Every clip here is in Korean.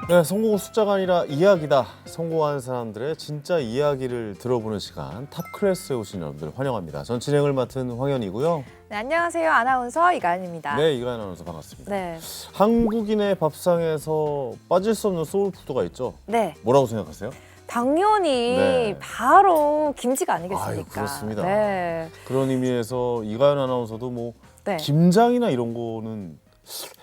네, 성공은 숫자가 아니라 이야기다. 성공한 사람들의 진짜 이야기를 들어보는 시간, 탑클래스에 오신 여러분들 환영합니다. 전 진행을 맡은 황현이고요. 네, 안녕하세요. 아나운서 이가연입니다. 네, 이가연 아나운서 반갑습니다. 네. 한국인의 밥상에서 빠질 수 없는 소울푸드가 있죠. 네. 뭐라고 생각하세요? 당연히 네. 바로 김치가 아니겠습니까? 아유, 그렇습니다. 네. 그런 의미에서 이가연 아나운서도 뭐 네. 김장이나 이런 거는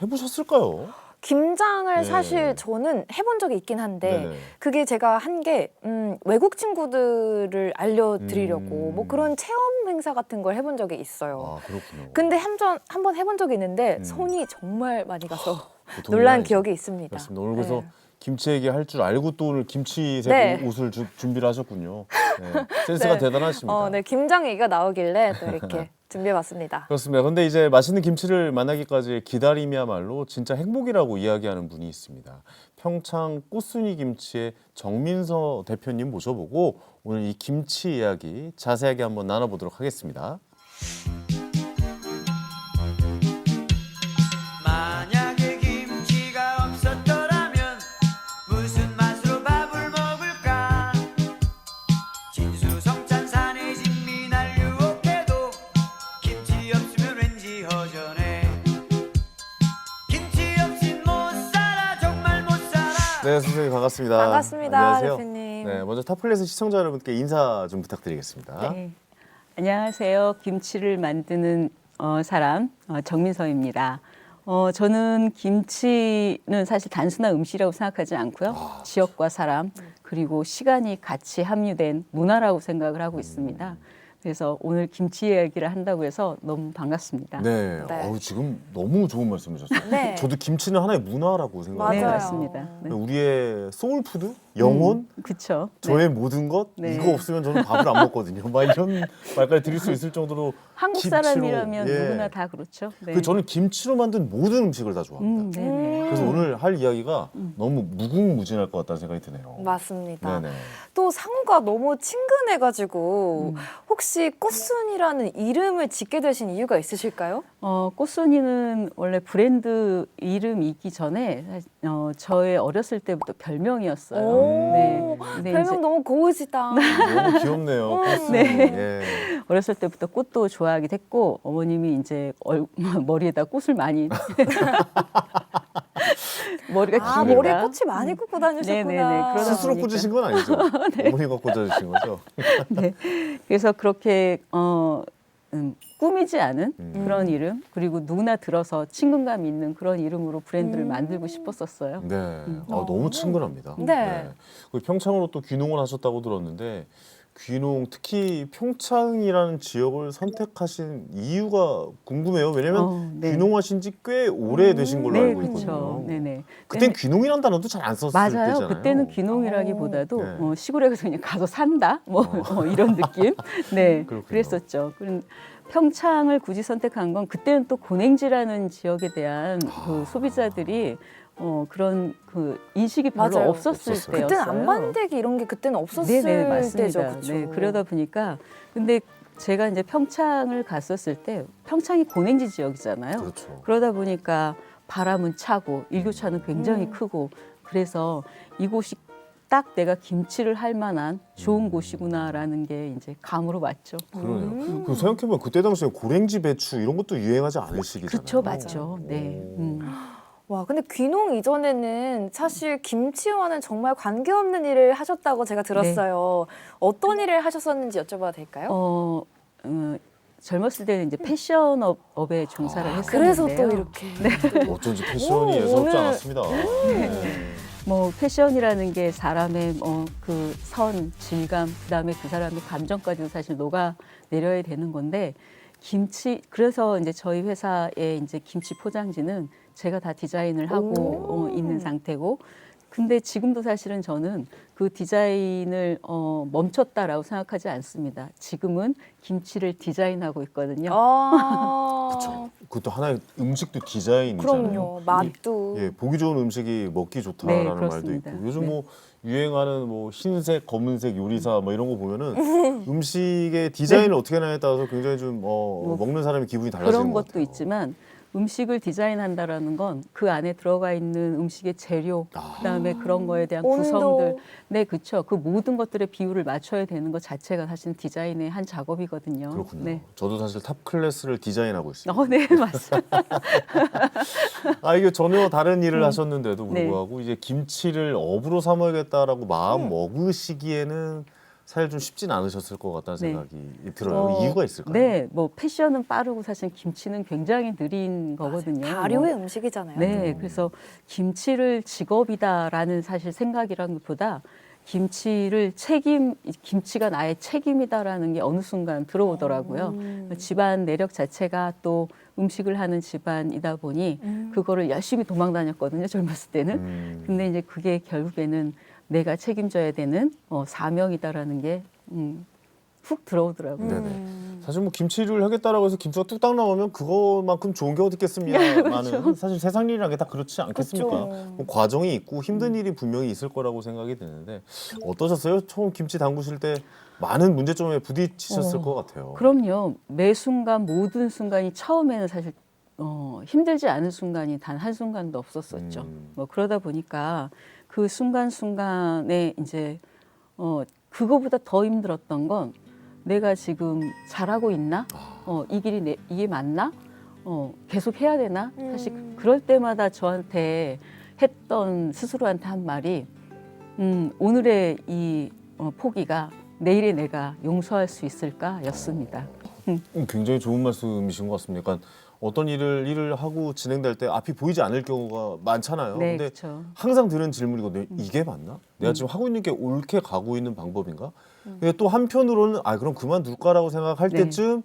해보셨을까요? 김장을 네. 사실 저는 해본 적이 있긴 한데 네네. 그게 제가 한 게 외국 친구들을 알려드리려고 뭐 그런 체험 행사 같은 걸 해본 적이 있어요. 아, 그렇군요. 근데 한번 해본 적이 있는데 음. 손이 정말 많이 가서 보통이 놀란 아니죠. 기억이 있습니다. 그렇습니다. 오늘 그래서 네. 김치 얘기할 줄 알고 또 오늘 김치색 네. 옷을 준비를 하셨군요. 네. 센스가 네. 대단하십니다. 네, 김장 얘기가 나오길래 또 이렇게 준비해봤습니다. 그렇습니다. 그런데 이제 맛있는 김치를 만나기까지 기다림이야말로 진짜 행복이라고 이야기하는 분이 있습니다. 평창 꽃순이 김치의 정민서 대표님 모셔보고 오늘 이 김치 이야기 자세하게 한번 나눠보도록 하겠습니다. 만약에 김치가 없었더라면 무슨 맛으로 밥을 먹을까? 진수성찬산의 진미날 유혹해도 김치 없으면 왠지 허전해. 김치 없인 못 살아 정말 못 살아. 네, 선생님 반갑습니다. 반갑습니다, 안녕하세요. 대표님. 네, 먼저 탑플레스 시청자 여러분께 인사 좀 부탁드리겠습니다. 네. 안녕하세요. 김치를 만드는 사람 정민서입니다. 저는 김치는 사실 단순한 음식이라고 생각하지 않고요. 지역과 사람 그리고 시간이 같이 함유된 문화라고 생각을 하고 있습니다. 그래서 오늘 김치 이야기를 한다고 해서 너무 반갑습니다. 네, 네. 지금 너무 좋은 말씀이셨어요. 네. 저도 김치는 하나의 문화라고 생각해요. 네, 맞아요. 맞습니다. 네. 우리의 소울푸드, 영혼, 그렇죠. 저의 모든 것 네. 이거 없으면 저는 밥을 안 먹거든요. 막 이런 말까지 드릴 수 있을 정도로 한국 김치로, 사람이라면 예. 누구나 다 그렇죠. 네. 그 저는 김치로 만든 모든 음식을 다 좋아합니다. 네네. 그래서 오늘 할 이야기가 너무 무궁무진할 것 같다는 생각이 드네요. 맞습니다. 네네. 또 상우가 너무 친근해가지고 혹시 꽃순이라는 이름을 짓게 되신 이유가 있으실까요? 꽃순이는 원래 브랜드 이름이기 전에 저의 어렸을 때부터 별명이었어요. 오, 네. 근데 별명 이제 너무 고우시다. 너무 귀엽네요. 꽃순이. 네. 예. 어렸을 때부터 꽃도 좋아하게 됐고 어머님이 이제 머리에다 꽃을 많이 머리가 아, 기니까 머리에 꽃이 많이 꽂고 다니셨구나. 네네네. 그러다 스스로 보니까. 꽂으신 건 아니죠? 어머니가 꽂아주신 거죠? 네. 그래서 그렇게 꾸미지 않은 그런 이름 그리고 누구나 들어서 친근감 있는 그런 이름으로 브랜드를 만들고 싶었었어요. 네. 너무 친근합니다. 네. 그 평창으로 또 귀농을 하셨다고 들었는데 귀농 특히 평창이라는 지역을 선택하신 이유가 궁금해요. 왜냐면 네. 귀농하신 지 꽤 오래 되신 걸로 네, 알고 그렇죠. 있거든요. 네네. 그땐 귀농이라는 단어도 잘 안 썼을 맞아요. 때잖아요. 그때는 귀농이라기보다도 네. 시골에 가서 그냥 가서 산다, 이런 느낌. 네, 그렇군요. 그랬었죠. 평창을 굳이 선택한 건 그때는 또 고냉지라는 지역에 대한 그 소비자들이 그런 그 인식이 별로 맞아요. 없었을 없었어요. 때였어요. 그때는 안만대기 이런 게 그때는 없었을 네네, 맞습니다. 때죠. 그쵸? 네, 그러다 보니까 근데 제가 이제 평창을 갔었을 때 평창이 고냉지 지역이잖아요. 그렇죠. 그러다 보니까 바람은 차고 일교차는 굉장히 크고 그래서 이곳이 딱 내가 김치를 할 만한 좋은 곳이구나라는 게 이제 감으로 왔죠. 그러네요. 그 생각해보면 그때 당시에 고랭지 배추 이런 것도 유행하지 않을 시기잖아요. 그렇죠, 맞죠. 네. 와, 근데 귀농 이전에는 사실 김치와는 정말 관계없는 일을 하셨다고 제가 들었어요. 어떤 일을 하셨었는지 여쭤봐도 될까요? 젊었을 때는 이제 패션업에 종사를 했었는데요. 그래서 또 이렇게. 어쩐지 패션이 오, 예사롭지 오늘- 않았습니다. 네. 뭐 패션이라는 게 사람의 그 선, 질감, 그다음에 그 사람의 감정까지도 사실 녹아 내려야 되는 건데 그래서 이제 저희 회사의 이제 김치 포장지는 제가 다 디자인을 하고 있는 상태고 근데 지금도 사실은 저는 그 디자인을 멈췄다라고 생각하지 않습니다. 지금은 김치를 디자인하고 있거든요. 그렇죠. 그것도 하나의 음식도 디자인이잖아요. 그럼요. 맛도. 예, 보기 좋은 음식이 먹기 좋다라는 네, 말도 그렇습니다. 있고 요즘 네. 뭐 유행하는 뭐 흰색, 검은색 요리사 뭐 이런 거 보면은 음식의 디자인을 어떻게 하냐에 따라서 굉장히 좀 먹는 사람의 기분이 달라지는 그런 것 것도 같아요. 있지만 음식을 디자인한다라는 건 그 안에 들어가 있는 음식의 재료, 그다음에 그런 거에 대한 온도. 구성들, 네, 그렇죠. 그 모든 것들의 비율을 맞춰야 되는 것 자체가 사실 디자인의 한 작업이거든요. 그렇군요. 네. 저도 사실 탑 클래스를 디자인하고 있습니다. 네, 맞습니다. 이게 전혀 다른 일을 하셨는데도 네. 불구하고 이제 김치를 업으로 삼아야겠다라고 마음 먹으시기에는 사실 좀 쉽진 않으셨을 것 같다는 네. 생각이 들어요. 이유가 있을까요? 네, 뭐 패션은 빠르고 사실 김치는 굉장히 느린 거거든요. 발효의 음식이잖아요. 네, 그래서 김치를 직업이다라는 사실 생각이라기보다 김치가 나의 책임이다라는 게 어느 순간 들어오더라고요. 집안 내력 자체가 또 음식을 하는 집안이다 보니 그거를 열심히 도망 다녔거든요, 젊었을 때는. 근데 이제 그게 결국에는 내가 책임져야 되는 사명이다라는 게 훅 들어오더라고요. 네네. 사실 뭐 김치를 하겠다라고 해서 김치가 뚝딱 나오면 그거만큼 좋은 게 어디 있겠습니다만은 사실 세상 일이란 게 다 그렇지 않겠습니까? 그렇죠. 뭐 과정이 있고 힘든 일이 분명히 있을 거라고 생각이 드는데 어떠셨어요? 처음 김치 담그실 때 많은 문제점에 부딪히셨을 것 같아요. 그럼요. 매 순간 모든 순간이 처음에는 사실 힘들지 않은 순간이 단 한 순간도 없었었죠. 뭐 그러다 보니까 그 순간순간에 이제 그거보다 더 힘들었던 건 내가 지금 잘하고 있나? 이 길이 이게 맞나? 계속 해야 되나? 사실 그럴 때마다 저한테 스스로한테 한 말이 오늘의 이 포기가 내일의 내가 용서할 수 있을까?였습니다. 굉장히 좋은 말씀이신 것 같습니다. 그러니까 어떤 일을 하고 진행될 때 앞이 보이지 않을 경우가 많잖아요. 네, 근데 그렇죠. 항상 들은 질문이거든요. 이게 맞나? 내가 지금 하고 있는 게 옳게 가고 있는 방법인가? 근데 또 한편으로는 그럼 그만둘까라고 생각할 네. 때쯤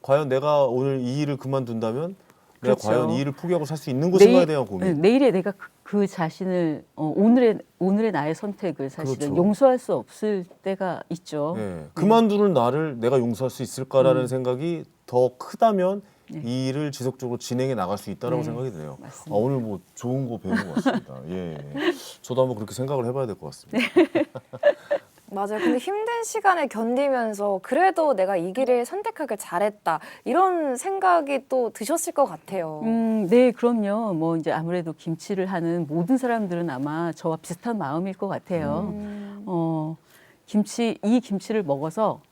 과연 내가 오늘 이 일을 그만둔다면 내가 그렇죠. 과연 이 일을 포기하고 살 수 있는 것인가에 대한 고민. 내일의 내가 그 자신을 오늘의 나의 선택을 사실은 그렇죠. 용서할 수 없을 때가 있죠. 네. 그만두는 나를 내가 용서할 수 있을까라는 생각이 더 크다면 이 일을 지속적으로 진행해 나갈 수 있다라고 네, 생각이 드네요. 맞습니다. 오늘 뭐 좋은 거 배운 것 같습니다. 예. 저도 한번 그렇게 생각을 해봐야 될 것 같습니다. 맞아요. 근데 힘든 시간을 견디면서 그래도 내가 이 길을 선택하길 잘했다. 이런 생각이 또 드셨을 것 같아요. 네, 그럼요. 뭐 이제 아무래도 김치를 하는 모든 사람들은 아마 저와 비슷한 마음일 것 같아요. 이 김치를 먹어서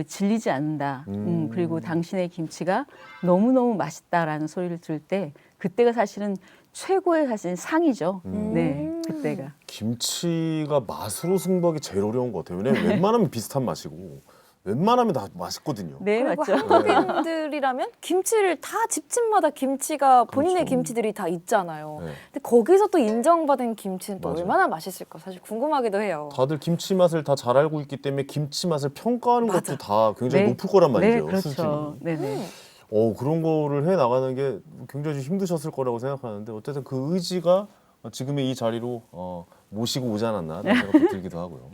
질리지 않는다. 그리고 당신의 김치가 너무너무 맛있다라는 소리를 들을 때 그때가 사실은 최고의 사실 상이죠. 네, 그때가. 김치가 맛으로 승부하기 제일 어려운 것 같아요. 왜냐면 웬만하면 비슷한 맛이고 웬만하면 다 맛있거든요. 네, 그리고 맞죠. 한국인들이라면 김치를 다 집집마다 김치가 본인의 그렇죠. 김치들이 다 있잖아요. 네. 근데 거기서 또 인정받은 김치는 또 맞아요. 얼마나 맛있을까 사실 궁금하기도 해요. 다들 김치 맛을 다 잘 알고 있기 때문에 김치 맛을 평가하는 맞아. 것도 다 굉장히 네. 높을 거란 말이죠. 네, 그렇죠. 수준이. 네네. 그런 거를 해 나가는 게 굉장히 좀 힘드셨을 거라고 생각하는데 어쨌든 그 의지가 지금의 이 자리로 모시고 오지 않았나라는 생각도 들기도 하고요.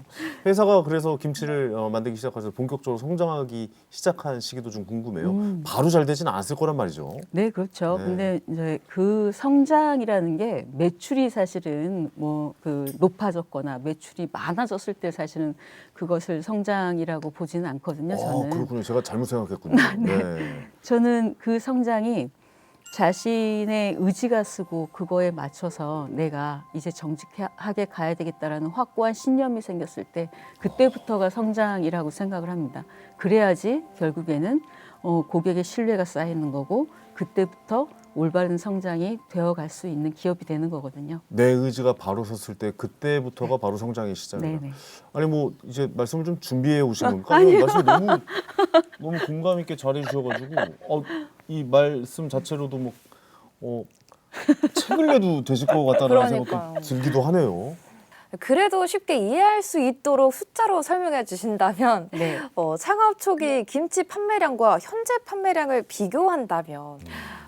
회사가 그래서 김치를 만들기 시작해서 본격적으로 성장하기 시작한 시기도 좀 궁금해요. 바로 잘 되지는 않았을 거란 말이죠. 네, 그렇죠. 네. 근데 이제 그 성장이라는 게 매출이 사실은 높아졌거나 매출이 많아졌을 때 사실은 그것을 성장이라고 보지는 않거든요. 저는. 그렇군요. 제가 잘못 생각했군요. 네. 저는 그 성장이 자신의 의지가 쓰고 그거에 맞춰서 내가 이제 정직하게 가야 되겠다라는 확고한 신념이 생겼을 때 그때부터가 성장이라고 생각을 합니다. 그래야지 결국에는 고객의 신뢰가 쌓이는 거고 그때부터 올바른 성장이 되어갈 수 있는 기업이 되는 거거든요. 내 의지가 바로 섰을 때 그때부터가 바로 성장의 시작이다. 네네. 아니 뭐 이제 말씀을 좀 준비해 오신 겁니까? 말씀 너무 공감 있게 잘해 주셔가지고 이 말씀 자체로도 책을 내도 되실 것 같다는 생각도 그러니까요. 들기도 하네요. 그래도 쉽게 이해할 수 있도록 숫자로 설명해 주신다면 네. 창업 초기 김치 판매량과 현재 판매량을 비교한다면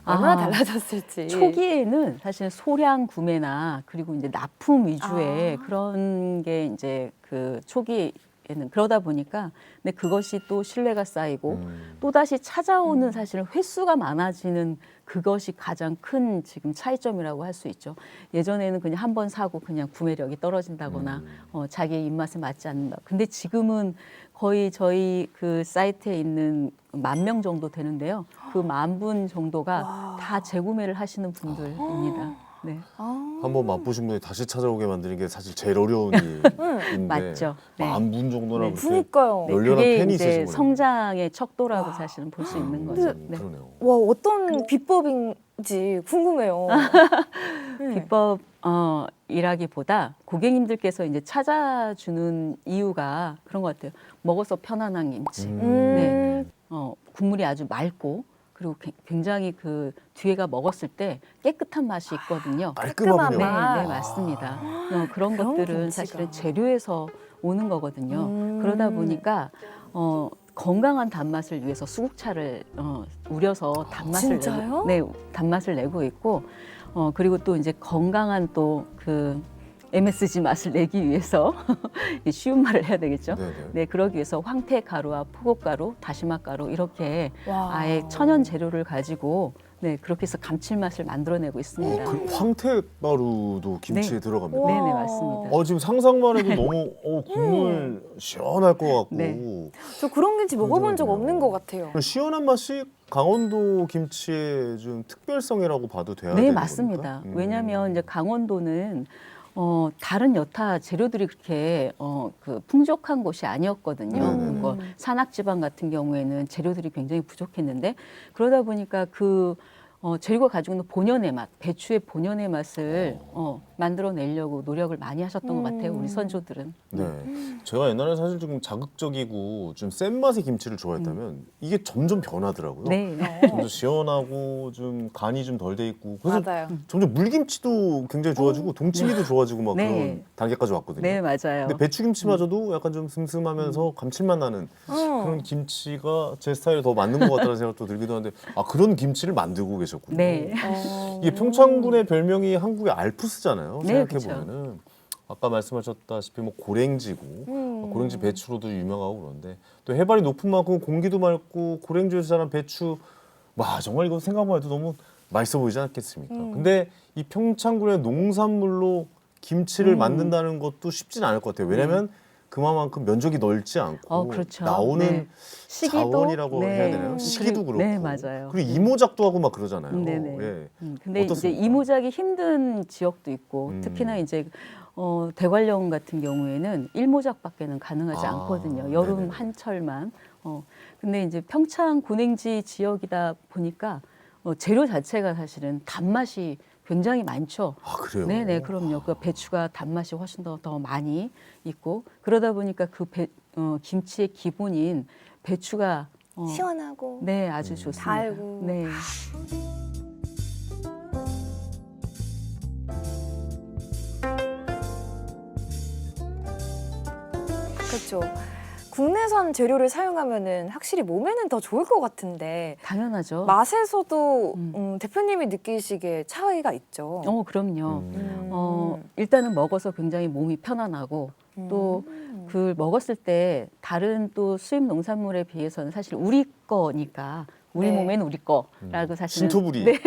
얼마나 달라졌을지. 초기에는 사실 소량 구매나 그리고 이제 납품 위주의 그런 게 이제 그 초기에 있는 그러다 보니까 근데 그것이 또 신뢰가 쌓이고 또 다시 찾아오는 사실은 횟수가 많아지는 그것이 가장 큰 지금 차이점이라고 할 수 있죠. 예전에는 그냥 한 번 사고 그냥 구매력이 떨어진다거나 자기의 입맛에 맞지 않는다. 근데 지금은 거의 저희 그 사이트에 있는 10,000명 정도 되는데요. 그 10,000분 정도가 다 재구매를 하시는 분들입니다. 네. 한번 맛보신 분이 다시 찾아오게 만드는 게 사실 제일 어려운 일인데 맞죠. 네. 10,000분 정도나 네. 그렇게 그러니까요. 네. 열렬한 그게 팬이 이제 있으신 거예요. 성장의 척도라고 사실은 볼 수 있는 거죠. 네. 그러네요. 와, 어떤 비법인지 궁금해요. 네. 비법이라기보다 고객님들께서 이제 찾아주는 이유가 그런 것 같아요. 먹어서 편안한 김치. 네. 국물이 아주 맑고 그리고 굉장히 그 뒤에가 먹었을 때 깨끗한 맛이 있거든요. 깔끔하군요. 네, 아. 네, 맞습니다. 그런 그런 것들은 김치가. 사실은 재료에서 오는 거거든요. 그러다 보니까 건강한 단맛을 위해서 수국차를 우려서 단맛을 진짜요? 단맛을 내고 있고 그리고 또 이제 건강한 또 그 MSG 맛을 내기 위해서 쉬운 말을 해야 되겠죠. 네네. 네, 그러기 위해서 황태 가루와 푸곡가루, 다시마 가루 이렇게 와. 아예 천연 재료를 가지고 네, 그렇게 해서 감칠맛을 만들어내고 있습니다. 그 황태가루도 김치에 네. 들어갑니다. 와. 네, 맞습니다. 지금 상상만 해도 너무 국물 시원할 것 같고 네. 저 그런 김치 먹어본 적 없는 것 같아요. 그 시원한 맛이 강원도 김치의 좀 특별성이라고 봐도 돼야 네, 되는 맞습니다. 겁니까? 왜냐하면 이제 강원도는 다른 여타 재료들이 그렇게 그 풍족한 곳이 아니었거든요. 뭐 산악지방 같은 경우에는 재료들이 굉장히 부족했는데 그러다 보니까 그 재료가 가지고 있는 본연의 맛, 배추의 본연의 맛을 만들어내려고 노력을 많이 하셨던 것 같아요. 우리 선조들은. 네. 제가 옛날에 사실 좀 자극적이고 좀 센 맛의 김치를 좋아했다면 이게 점점 변하더라고요. 네. 좀 더 시원하고 좀 간이 좀 덜 돼 있고 그래서 맞아요. 점점 물김치도 굉장히 좋아지고 동치미도 좋아지고 막 네. 그런 단계까지 왔거든요. 네, 맞아요. 근데 배추김치마저도 약간 좀 슴슴하면서 감칠맛 나는 그런 김치가 제 스타일에 더 맞는 것 같다는 생각도 들기도 하는데 그런 김치를 만들고 계셨군요. 네. 이게 평창군의 별명이 한국의 알프스잖아요. 네, 생각해 보면은 아까 말씀하셨다시피 뭐 고랭지고 고랭지 배추로도 유명하고 그런데 또 해발이 높은 만큼 공기도 맑고 고랭지에서 자란 배추 정말 이거 생각만 해도 너무 맛있어 보이지 않겠습니까? 근데 이 평창군의 농산물로 김치를 만든다는 것도 쉽진 않을 것 같아요. 왜냐하면 그만큼 면적이 넓지 않고 그렇죠. 나오는 네. 시기도 자원이라고 해야 되나요? 네. 시기도 그렇고 네, 맞아요. 그리고 이모작도 하고 막 그러잖아요. 네네. 예. 근데 어떻습니까? 이제 이모작이 힘든 지역도 있고 특히나 이제 대관령 같은 경우에는 일모작밖에는 가능하지 않거든요. 여름 네네. 한철만. 근데 이제 평창 고냉지 지역이다 보니까 재료 자체가 사실은 단맛이 굉장히 많죠. 그래요? 네네, 그럼요. 그 배추가 단맛이 훨씬 더 많이 있고 그러다 보니까 그 김치의 기본인 배추가 시원하고 네, 아주 좋습니다. 달고. 네. 그렇죠. 국내산 재료를 사용하면은 확실히 몸에는 더 좋을 것 같은데 당연하죠. 맛에서도 대표님이 느끼시기에 차이가 있죠. 그럼요. 일단은 먹어서 굉장히 몸이 편안하고 또 그걸 먹었을 때 다른 또 수입 농산물에 비해서는 사실 우리 거니까 우리 네. 몸엔 우리 거라고 사실은 신토부리. 네,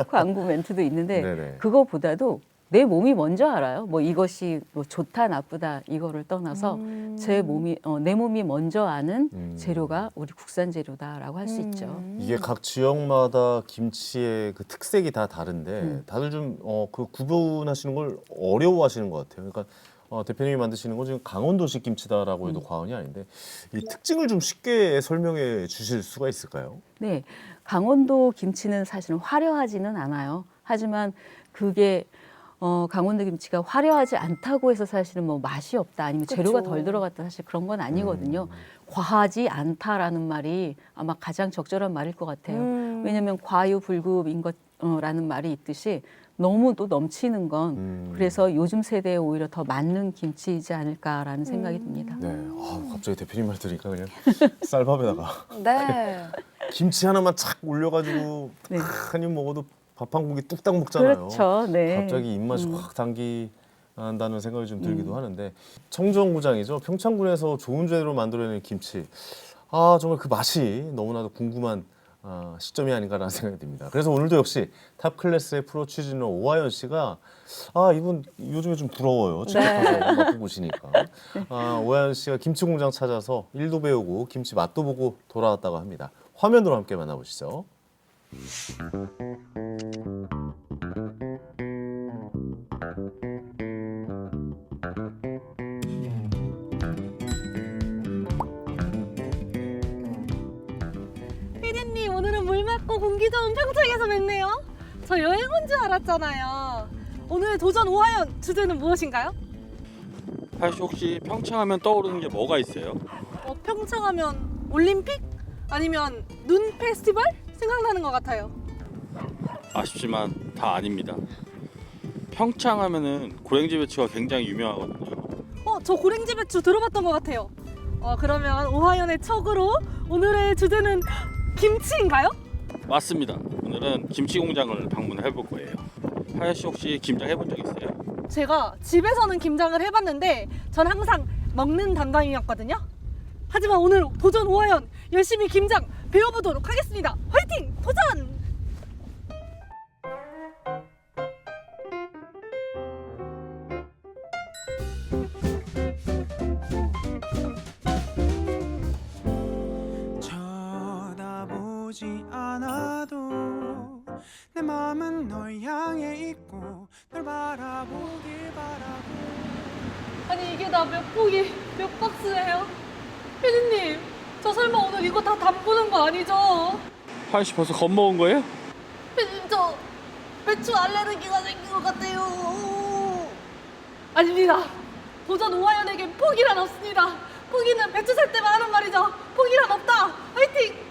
광고 멘트도 있는데 네네. 그거보다도 내 몸이 먼저 알아요. 뭐 이것이 뭐 좋다 나쁘다 이거를 떠나서 제 몸이 내 몸이 먼저 아는 재료가 우리 국산 재료다라고 할 수 있죠. 이게 각 지역마다 김치의 그 특색이 다 다른데 다들 좀 그 구분하시는 걸 어려워하시는 것 같아요. 그러니까 대표님이 만드시는 건 지금 강원도식 김치다라고 해도 과언이 아닌데 이 특징을 좀 쉽게 설명해 주실 수가 있을까요? 네, 강원도 김치는 사실은 화려하지는 않아요. 하지만 그게 강원도 김치가 화려하지 않다고 해서 사실은 뭐 맛이 없다 아니면 재료가 그쵸. 덜 들어갔다 사실 그런 건 아니거든요. 과하지 않다라는 말이 아마 가장 적절한 말일 것 같아요. 왜냐하면 과유불급인 것라는 말이 있듯이 너무 또 넘치는 건 그래서 요즘 세대에 오히려 더 맞는 김치이지 않을까라는 생각이 듭니다. 네. 갑자기 대표님 말 들으니까 그냥 쌀밥에다가 네. 김치 하나만 착 올려가지고 한 입 먹어도 밥 한 공기 뚝딱 먹잖아요. 그렇죠. 네. 갑자기 입맛이 확 당기는 한다는 생각이 좀 들기도 하는데 청주정구장이죠. 평창군에서 좋은 재료로 만들어낸 김치. 정말 그 맛이 너무나도 궁금한 시점이 아닌가라는 생각이 듭니다. 그래서 오늘도 역시 탑 클래스의 프로 취준러 오하연 씨가 이분 요즘에 좀 부러워요. 직접 가서 맛보 보시니까. 오하연 씨가 김치 공장 찾아서 일도 배우고 김치 맛도 보고 돌아왔다고 합니다. 화면으로 함께 만나보시죠. 피디님 오늘은 물 맑고 공기 좋은 평창에서 뵙네요. 저 여행 온 줄 알았잖아요. 오늘 도전 오하연 주제는 무엇인가요? 하연 씨 혹시 평창하면 떠오르는 게 뭐가 있어요? 평창하면 올림픽? 아니면 눈 페스티벌? 생각나는 것 같아요. 아쉽지만 다 아닙니다. 평창하면은 고랭지 배추가 굉장히 유명하거든요. 저 고랭지 배추 들어봤던 것 같아요. 그러면 오하연의 척으로 오늘의 주제는 김치인가요? 맞습니다. 오늘은 김치 공장을 방문해 볼 거예요. 하연 씨 혹시 김장 해본 적 있어요? 제가 집에서는 김장을 해봤는데 전 항상 먹는 담당이었거든요. 하지만 오늘 도전 오하연 열심히 김장 배워보도록 하겠습니다. 화이팅! 도전! 쳐다보지 않아도 내 마음은 널 향해 있고 널 바라보길 바라고 아니 이게 다 몇 포기 몇 박스예요? 피디님 저 설마 오늘 이거 다 담그는 거 아니죠? 하연 씨 벌써 겁먹은 거예요? 피디님 저 배추 알레르기가 생긴 것 같아요. 아닙니다. 도전 오하연에겐 포기란 없습니다. 포기는 배추 살 때만 하는 말이죠. 포기란 없다. 화이팅!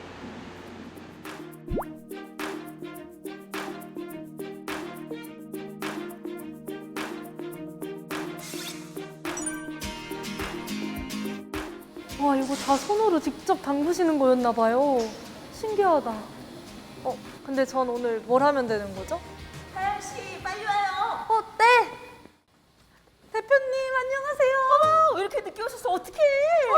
와 이거 다 손으로 직접 담그시는 거였나 봐요. 신기하다. 근데 전 오늘 뭘 하면 되는 거죠? 하연 씨 빨리 와요. 네. 대표님 안녕하세요. 왜 이렇게 늦게 오셔서 어떡해?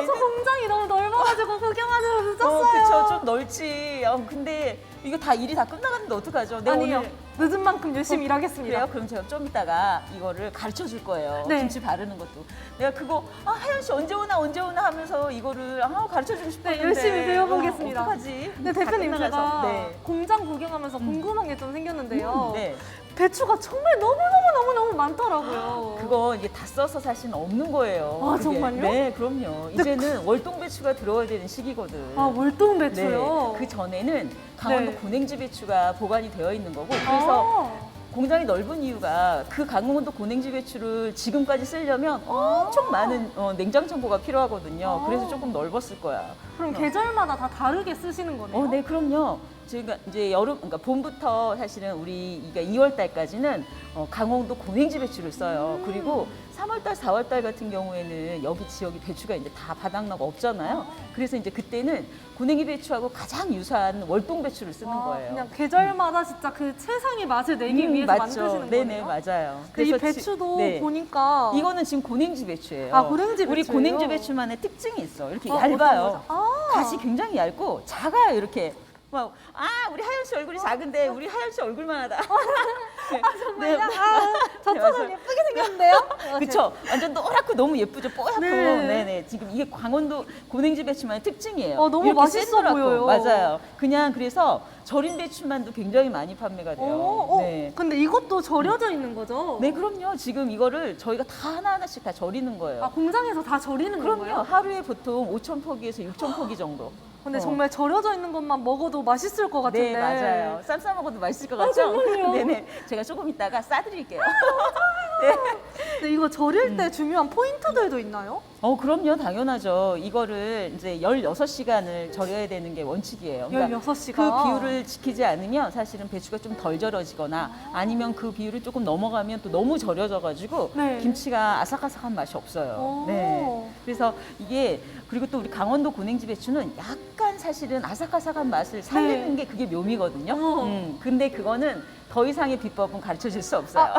저 공장이 너무 넓어가지고 구경하느라 늦었어요. 그쵸 좀 넓지. 근데 이거 다 일이 다 끝나갔는데 어떡하죠? 네, 아니요. 오늘 늦은 만큼 열심히 일하겠습니다. 그래요? 그럼 제가 좀 이따가 이거를 가르쳐 줄 거예요. 네. 김치 바르는 것도. 내가 그거 하연 씨 언제 오나 하면서 이거를 가르쳐 주고 싶었는데. 열심히 배워보겠습니다. 어떡하지? 근데 다 대표님 끝나가서. 제가 네. 공장 구경하면서 궁금한 게 좀 생겼는데요. 네. 배추가 정말 너무 많더라고요. 그거 이게 다 써서 사실은 없는 거예요. 아, 그게. 정말요? 네, 그럼요. 이제는 월동 배추가 들어와야 되는 시기거든. 월동 배추요? 네, 그 전에는 강원도 네. 고냉지 배추가 보관이 되어 있는 거고 그래서 공장이 넓은 이유가 그 강원도 고냉지 배추를 지금까지 쓰려면 엄청 많은 냉장 창고가 필요하거든요. 그래서 조금 넓었을 거야. 그럼 계절마다 다 다르게 쓰시는 거네요? 네, 그럼요. 저희가 이제 그러니까 봄부터 사실은 우리가 2월 달까지는 강원도 고냉지 배추를 써요. 그리고 3월 달, 4월 달 같은 경우에는 여기 지역이 배추가 이제 다 바닥나고 없잖아요. 그래서 이제 그때는 고냉이 배추하고 가장 유사한 월동 배추를 쓰는 거예요. 그냥 계절마다 진짜 그 최상의 맛을 내기 위해서 맞죠. 만드시는 네네, 거네요? 맞아요. 이 그래서 배추도 네. 보니까 이거는 지금 고냉지 배추예요. 고냉지 우리 배추예요? 고냉지 배추만의 특징이 있어. 이렇게 어떤 얇아요. 거죠? 가시 굉장히 얇고 작아요. 이렇게. 우리 하연 씨 얼굴이 작은데 우리 하연 씨 얼굴만 하다. 정말요? 네. 저처럼 네, 예쁘게 생겼는데요? 그쵸? 완전 노랗고 너무 예쁘죠? 뽀얗고. 네. 네네. 지금 이게 강원도 고냉지 배추만의 특징이에요. 너무 이렇게 맛있어 샌드랗고. 보여요. 맞아요. 그냥 그래서 절인 배추만도 굉장히 많이 판매가 돼요. 네. 근데 이것도 절여져 있는 거죠? 네, 그럼요. 지금 이거를 저희가 다 하나하나씩 다 절이는 거예요. 공장에서 다 절이는 그럼요. 건가요? 하루에 보통 5,000포기에서 6,000포기 정도. 근데 정말 절여져 있는 것만 먹어도 맛있을 것 같은데. 네, 맞아요. 쌈 싸 먹어도 맛있을 것 같죠? 정말요? 네네. 제가 조금 이따가 싸드릴게요. 근데 이거 절일 때 중요한 포인트들도 있나요? 그럼요. 당연하죠. 이거를 이제 16시간을 절여야 되는 게 원칙이에요. 16시간. 그 비율을 지키지 않으면 사실은 배추가 좀 덜 절여지거나 아니면 그 비율을 조금 넘어가면 또 너무 절여져가지고 네. 김치가 아삭아삭한 맛이 없어요. 네. 그래서 이게 그리고 또 우리 강원도 고냉지 배추는 약간 사실은 아삭아삭한 맛을 살리는 게 그게 묘미거든요. 근데 그거는 더 이상의 비법은 가르쳐 줄 수 없어요.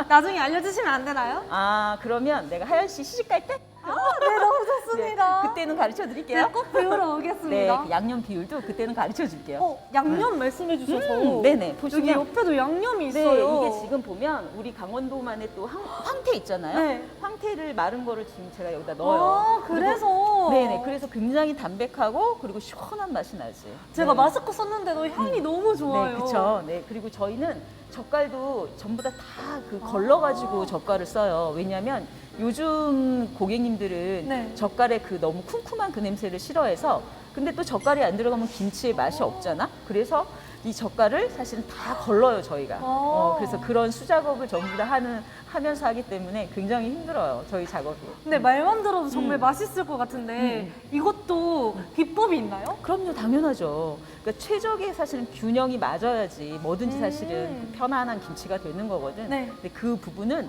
나중에 알려주시면 안 되나요? 아, 그러면 내가 하연 씨 시집 갈 때? 네, 너무 좋습니다. 그때는 가르쳐 드릴게요. 꼭 배우러 네, 오겠습니다. 그 양념 비율도 그때는 가르쳐 줄게요. 양념 말씀해 주셔서 네네, 보시면 여기 옆에도 양념이 네, 있어요. 이게 지금 보면 우리 강원도만의 또 황태 있잖아요. 네. 황태를 마른 거를 지금 제가 여기다 넣어요. 아, 그래서 네네, 그래서 굉장히 담백하고 그리고 시원한 맛이 나지. 제가 네. 마스크 썼는데도 향이 너무 좋아요. 네, 그렇죠. 네, 그리고 저희는 젓갈도 전부 다 그 걸러가지고 젓갈을 써요. 왜냐하면 요즘 고객님들은 네. 젓갈에 그 너무 쿰쿰한 그 냄새를 싫어해서 근데 또 젓갈이 안 들어가면 김치의 맛이 없잖아. 그래서 이 젓갈을 사실은 다 걸러요 저희가. 그래서 그런 수작업을 전부 다 하면서 하기 때문에 굉장히 힘들어요 저희 작업이. 근데 말만 들어도 정말 맛있을 것 같은데 이것도 비법이 있나요? 그럼요, 당연하죠. 그러니까 최적의 사실은 균형이 맞아야지 뭐든지 사실은 그 편안한 김치가 되는 거거든. 네. 근데 그 부분은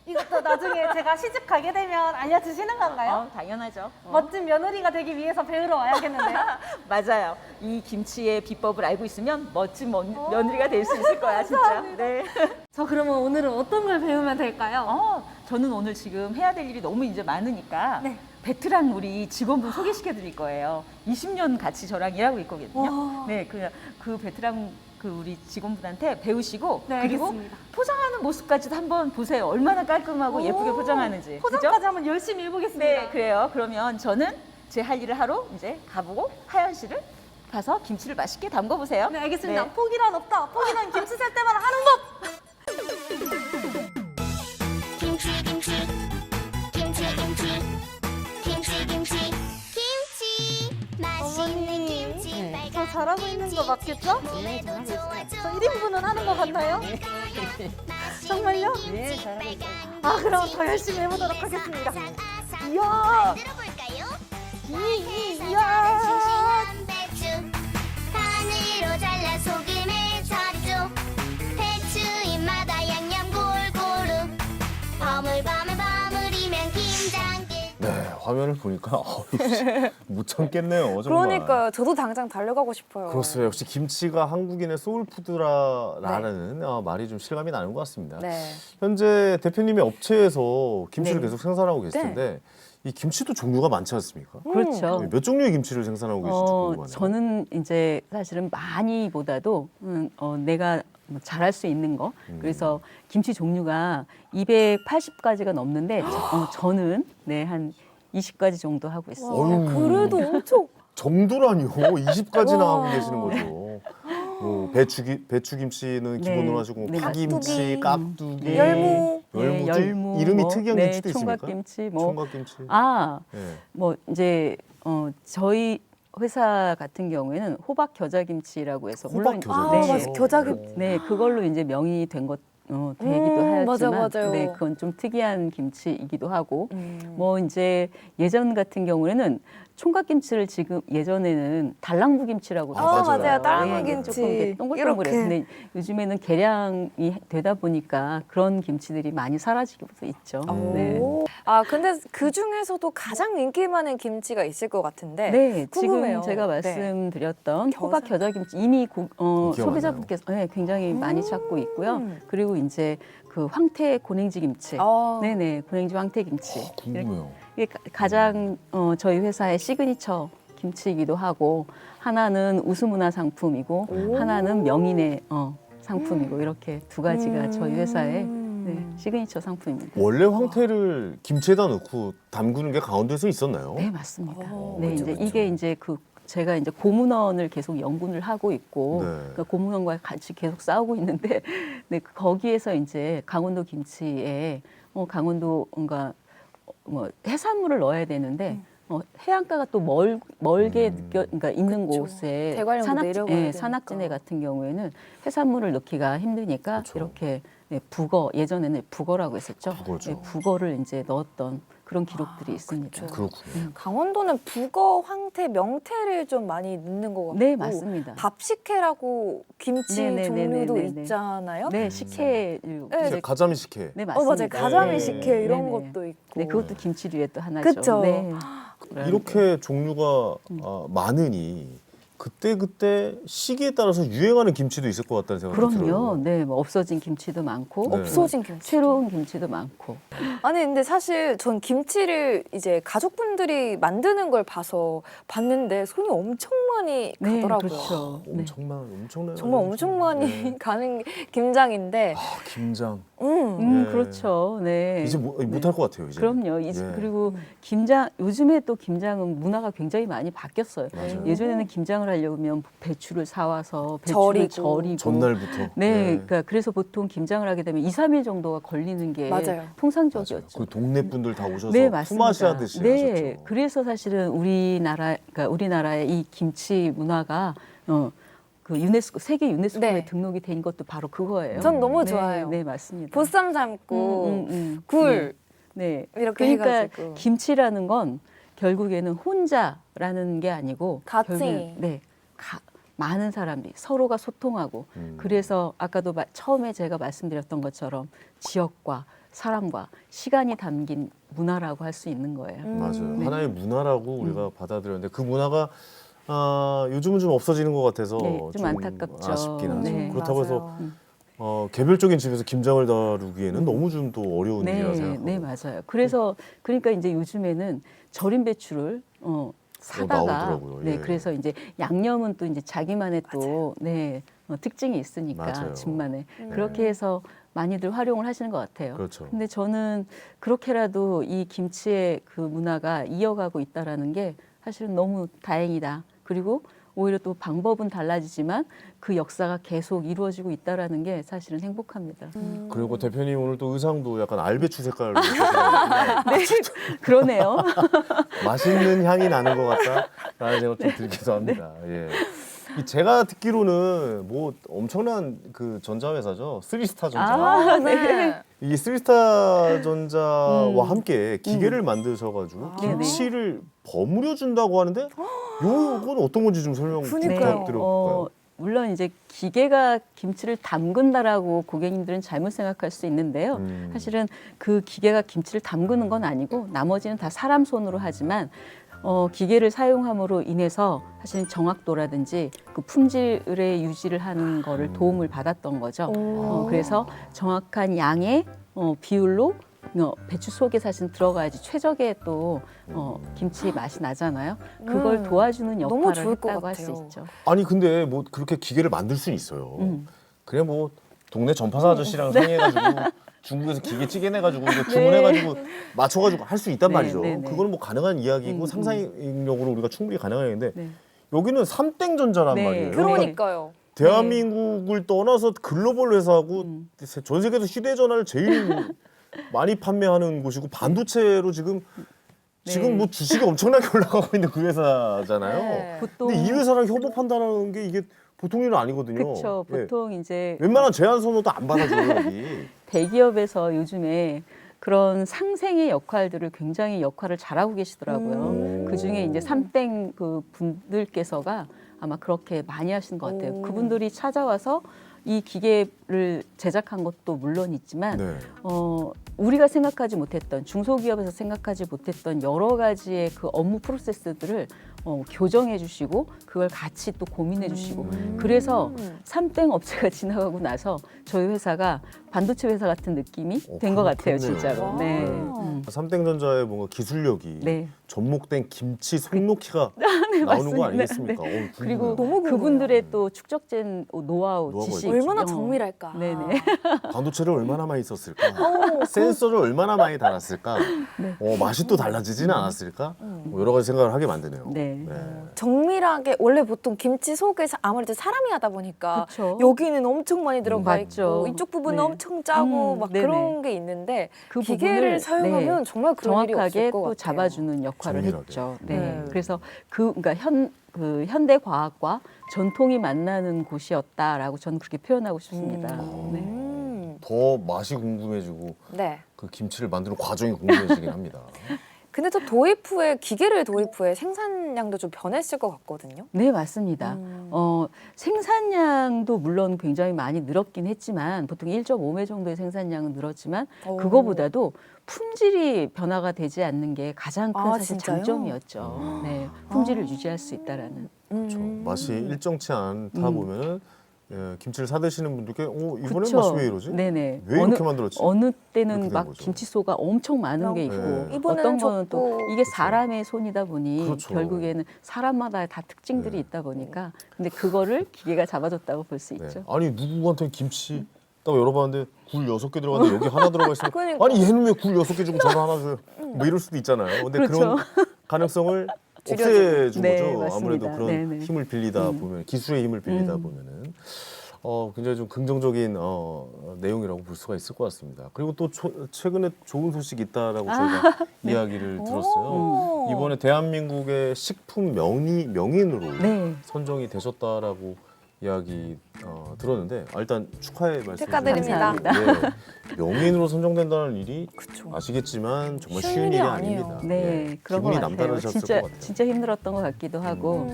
이것도 나중에 제가 시집 가게 되면 알려주시는 건가요? 당연하죠. 멋진 며느리가 되기 위해서 배우러 와야겠는데요. 맞아요. 이 김치의 비법을 알고 있으면 멋진 며느리가 될 수 있을 거야, 진짜. 네. 저 그러면 오늘은 어떤 걸 배우면 될까요? 저는 오늘 지금 해야 될 일이 너무 이제 많으니까 네. 베테랑 우리 직원분 소개시켜 드릴 거예요. 20년 같이 저랑 일하고 있거든요. 와. 네, 그 베테랑 그 우리 직원분한테 배우시고 네, 그리고 알겠습니다. 포장하는 모습까지도 한번 보세요. 얼마나 깔끔하고 예쁘게 포장하는지. 포장까지 그죠? 한번 열심히 해보겠습니다. 네, 그래요. 그러면 저는 제 할 일을 하러 이제 가보고 하연 씨를 가서 김치를 맛있게 담궈 보세요. 네, 알겠습니다. 네. 포기란 없다. 포기는 김치 살 때마다 하는 법. 김치 김치 김치 김치 김치 김치 김치 맛있는 김치 저 잘하고 있는 거 맞겠죠? 네, 잘하고 있어요. 저 1인분은 하는 거 같나요? 정말요? 네, 잘하고 있어요. 아, 그럼 더 열심히 해보도록 하겠습니다. 이야, 들어볼까요? 이야. 싱싱한 배추 반으로 잘라 소금에 젓죠. 배추 입마다 양념 골고루 버물버물버물이면 김장깨. 네, 화면을 보니까 못 참겠네요. 정말. 그러니까요. 저도 당장 달려가고 싶어요. 그렇습니다. 역시 김치가 한국인의 소울푸드라는 말이 좀 실감이 나는 것 같습니다. 네. 현재 대표님의 업체에서 김치를 네. 계속 생산하고 계실 텐데 이 김치도 종류가 많지 않습니까? 그렇죠. 몇 종류의 김치를 생산하고 계실지 궁금하네요. 저는 이제 사실은 많이보다도 내가 뭐 잘할 수 있는 거. 그래서 김치 종류가 280가지가 넘는데 저는 한 20가지 정도 하고 있어요. 어휴. 그래도 엄청 정도라니요. 20가지나 와. 하고 계시는 거죠. 배추김치는 기본으로 하시고 네, 파김치, 깍두기, 열무. 네, 열무, 이름이 뭐, 특이한 네, 김치도 있습니까? 총각김치, 뭐 총각김치. 아, 네. 뭐 이제 저희 회사 같은 경우에는 호박 겨자김치라고 해서 호박 물론 아, 겨자김치. 맞아. 겨자김치. 네, 그걸로 이제 명이 된 것 되기도 맞아, 하지만 맞아요. 네, 그건 좀 특이한 김치이기도 하고 음. 뭐 이제 예전 같은 경우에는 총각김치를 지금 예전에는 달랑무 김치라고 아, 맞아요. 맞아요. 딸랑무 네, 김치. 조금 이렇게 동글동글해요. 이렇게. 근데 요즘에는 개량이 되다 보니까 그런 김치들이 많이 사라지고 있죠. 네. 오. 아, 근데 그 중에서도 가장 인기 많은 김치가 있을 것 같은데. 네, 궁금해요. 지금 제가 네. 말씀드렸던 호박 겨자김치 이미 인기가 소비자분께서 굉장히 많이 찾고 있고요. 음. 그리고 이제 그 황태 고냉지 김치, 아. 네네 고냉지 황태 김치 궁금해요. 이게 가장 저희 회사의 시그니처 김치이기도 하고 하나는 우수문화 상품이고 오. 하나는 명인의 상품이고 이렇게 두 가지가 저희 회사의 음. 시그니처 상품입니다. 원래 황태를 김치에다 넣고 담그는 게 강원도에서 있었나요? 네 맞습니다. 오, 네 그렇죠, 이제 그렇죠. 이게 이제 제가 이제 고문원을 계속 연구를 하고 있고 네. 그러니까 고문원과 같이 계속 싸우고 있는데 네, 거기에서 이제 강원도 김치에 강원도 뭔가 뭐 해산물을 넣어야 되는데 해안가가 또 멀게 그러니까 있는 그쵸. 곳에 대관령도 내려가야 되니까. 산악지대 같은 경우에는 해산물을 넣기가 힘드니까 그쵸. 이렇게 북어 예전에는 북어라고 했었죠. 북어죠. 네, 북어를 이제 넣었던 그런 기록들이 있습니다. 그렇군요. 강원도는 북어, 황태, 명태를 좀 많이 넣는 것 같고. 네 맞습니다. 밥식혜라고 김치 네네네네네네. 종류도 있잖아요. 네, 식혜. 네. 가자미 식혜. 네, 맞아요. 맞습니다. 가자미 네. 식혜 이런 네네. 것도 있고. 네, 그것도 김치류의 또 하나죠. 그쵸. 네. 이렇게 종류가 많으니 그때 시기에 따라서 유행하는 김치도 있을 것 같다는 생각이 그럼요. 들어요. 네, 뭐 없어진 김치도 많고 네. 없어진 김치. 새로운 김치도 많고. 아니 근데 사실 전 김치를 이제 가족분들이 만드는 걸 봤는데 손이 엄청 많이 네, 가더라고요. 그렇죠. 네. 엄청나요. 정말 엄청 많이 네. 가는 김장인데, 아, 김장. 음. 예. 그렇죠. 네. 이제 못할 것 같아요. 이제. 그럼요. 예. 그리고 김장 요즘에 또 김장은 문화가 굉장히 많이 바뀌었어요. 맞아요. 예전에는 김장을 하려면 배추를 사와서 배추를 절이고 전날부터. 네, 그러니까 그래서 보통 김장을 하게 되면 2, 3일 정도가 걸리는 게 맞아요. 통상적이었죠. 그 동네 분들 다 오셔서 네, 맞습니다. 품앗이 하듯이 네, 하셨죠. 그래서 사실은 우리나라의 이 김치 문화가 그 유네스코 세계 유네스코에 네. 등록이 된 것도 바로 그거예요. 전 너무 네, 좋아요. 네, 맞습니다. 보쌈 삶고 굴 네. 이렇게 그러니까 해가지고 김치라는 건 결국에는 혼자라는 게 아니고 같이. 결국엔, 많은 사람들이 서로가 소통하고 그래서 아까도 처음에 제가 말씀드렸던 것처럼 지역과 사람과 시간이 담긴 문화라고 할 수 있는 거예요. 맞아요. 네. 하나의 문화라고 우리가 받아들였는데 그 문화가 요즘은 좀 없어지는 것 같아서 네, 좀 안타깝죠. 아쉽긴 하죠. 네. 그렇다고 해서 맞아요. 개별적인 집에서 김장을 다루기에는 너무 좀 또 어려운 일이라 생각하고. 네, 맞아요. 그래서 그러니까 이제 요즘에는 절인 배추를 사다가 나오더라고요. 네, 예. 그래서 이제 양념은 또 이제 자기만의 또 특징이 있으니까 맞아요. 집만의 그렇게 해서 많이들 활용을 하시는 것 같아요. 그렇죠. 근데 저는 그렇게라도 이 김치의 그 문화가 이어가고 있다라는 게 사실은 너무 다행이다. 그리고 오히려 또 방법은 달라지지만 그 역사가 계속 이루어지고 있다라는 게 사실은 행복합니다. 그리고 대표님 오늘 또 의상도 약간 알배추 색깔로 네, 그러네요. 맛있는 향이 나는 것 같다라는 생각 좀 들기도 합니다. 예. 제가 듣기로는 뭐 엄청난 그 전자회사죠. 쓰리스타 전자. 네. 이 쓰리스타 전자와 함께 기계를 만드셔가지고 네네. 김치를 버무려 준다고 하는데 요건 어떤 건지 좀 설명 그러니까요. 부탁드려볼까요? 물론 이제 기계가 김치를 담근다라고 고객님들은 잘못 생각할 수 있는데요. 사실은 그 기계가 김치를 담그는 건 아니고 나머지는 다 사람 손으로 하지만 기계를 사용함으로 인해서 사실은 정확도라든지 그 품질의 유지를 하는 거를 도움을 받았던 거죠. 그래서 정확한 양의 비율로 배추 속에 사실 들어가야지 최적의 또 김치 맛이 나잖아요. 그걸 도와주는 너무 역할을 좋을 것 했다고 할 수 같아요. 있죠. 아니 근데 뭐 그렇게 기계를 만들 수는 있어요. 그냥 뭐 동네 전파사 네. 아저씨랑 상의해가지고 중국에서 기계 찌개내가지고 이거 주문해가지고 맞춰가지고 할 수 있단 네, 말이죠. 네, 네. 그거는 뭐 가능한 이야기고 상상력으로 우리가 충분히 가능한 얘기인데 네. 여기는 삼땡전자란 네. 말이에요. 그러니까요. 대한민국을 떠나서 글로벌 회사고 전 세계에서 휴대전화를 제일 많이 판매하는 곳이고 반도체로 지금 뭐 주식이 엄청나게 올라가고 있는 그 회사잖아요. 네. 보통 근데 이 회사랑 협업한다는 게 이게 보통 일은 아니거든요. 그렇죠. 예. 보통 이제 웬만한 제안 선호도 안 받아줘요 여기. 대기업에서 요즘에 그런 상생의 역할들을 굉장히 역할을 잘하고 계시더라고요. 그 중에 이제 삼땡 그 분들께서가 아마 그렇게 많이 하시는 것 같아요. 그분들이 찾아와서 이 기계를 제작한 것도 물론 있지만 네. 우리가 생각하지 못했던 중소기업에서 생각하지 못했던 여러 가지의 그 업무 프로세스들을 교정해 주시고 그걸 같이 또 고민해 주시고 그래서 삼땡 업체가 지나가고 나서 저희 회사가 반도체 회사 같은 느낌이 된 것 같아요, 그렇네요. 진짜로. 네. 삼땡전자의 뭔가 기술력이 네. 접목된 김치 손놓기가 나오는 맞습니다. 거 아니겠습니까? 그리고 너무 궁금해요. 그분들의 또 축적된 노하우, 노하우가 지식. 있죠. 얼마나 정밀할까. 네네. 반도체를 얼마나 많이 썼을까? 센서를 얼마나 많이 달았을까? 맛이 또 달라지지는 않았을까? 뭐 여러 가지 생각을 하게 만드네요. 네. 정밀하게 원래 보통 김치 속에 아무래도 사람이 하다 보니까 그쵸. 여기는 엄청 많이 들어가 맞죠. 있고 이쪽 부분은 네. 엄청 짜고 막 네네. 그런 게 있는데 그 기계를 부분을, 사용하면 정말 그런 일이 없을 정확하게 것 또 같아요. 잡아주는 역할을 정밀하게. 했죠. 네. 네. 그래서 그러니까 현대 과학과 전통이 만나는 곳이었다라고 저는 그렇게 표현하고 싶습니다. 네. 더 맛이 궁금해지고 네. 그 김치를 만드는 과정이 궁금해지긴 합니다. 근데 또 기계를 도입 후에 생산량도 좀 변했을 것 같거든요. 네, 맞습니다. 생산량도 물론 굉장히 많이 늘었긴 했지만 보통 1.5매 정도의 생산량은 늘었지만 오. 그거보다도 품질이 변화가 되지 않는 게 가장 큰 아, 사실 진짜요? 장점이었죠. 네, 품질을 유지할 수 있다라는. 그렇죠. 맛이 일정치 않다 보면은 김치를 사 드시는 분들께 이번엔 그쵸. 맛이 왜 이러지? 네네. 왜 이렇게 만들었지? 어느 이렇게 때는 된 막 거죠. 김치소가 엄청 많은 게 있고 네. 이번에는 어떤 거는 또 적고. 이게 사람의 손이다 보니 그렇죠. 결국에는 사람마다 다 특징들이 네. 있다 보니까 근데 그거를 기계가 잡아줬다고 볼 수 네. 있죠. 아니 누구한테 김치 딱 열어봤는데 굴 6개 들어갔는데 여기 하나 들어가 있으면 그러니까. 아니 얘는 왜 굴 6개 주고 저는 하나 줘요? 뭐 이럴 수도 있잖아요. 근데 그렇죠. 그런 가능성을 없애준 네, 거죠. 맞습니다. 아무래도 그런 네네. 힘을 빌리다 보면 기술의 힘을 빌리다 보면은 굉장히 좀 긍정적인 내용이라고 볼 수가 있을 것 같습니다. 그리고 또 최근에 좋은 소식이 있다라고 저희가 이야기를 들었어요. 오. 이번에 대한민국의 식품 명인으로 네. 선정이 되셨다라고 이야기 들었는데 일단 축하의 말씀 축하드립니다. 명인으로 선정된다는 일이 그쵸. 아시겠지만 정말 쉬운 쉬운 일이 일이 아니에요. 아닙니다. 네, 그런 것 기분이 같아요. 남다르셨을 진짜 것 같아요. 진짜 힘들었던 것 같기도 하고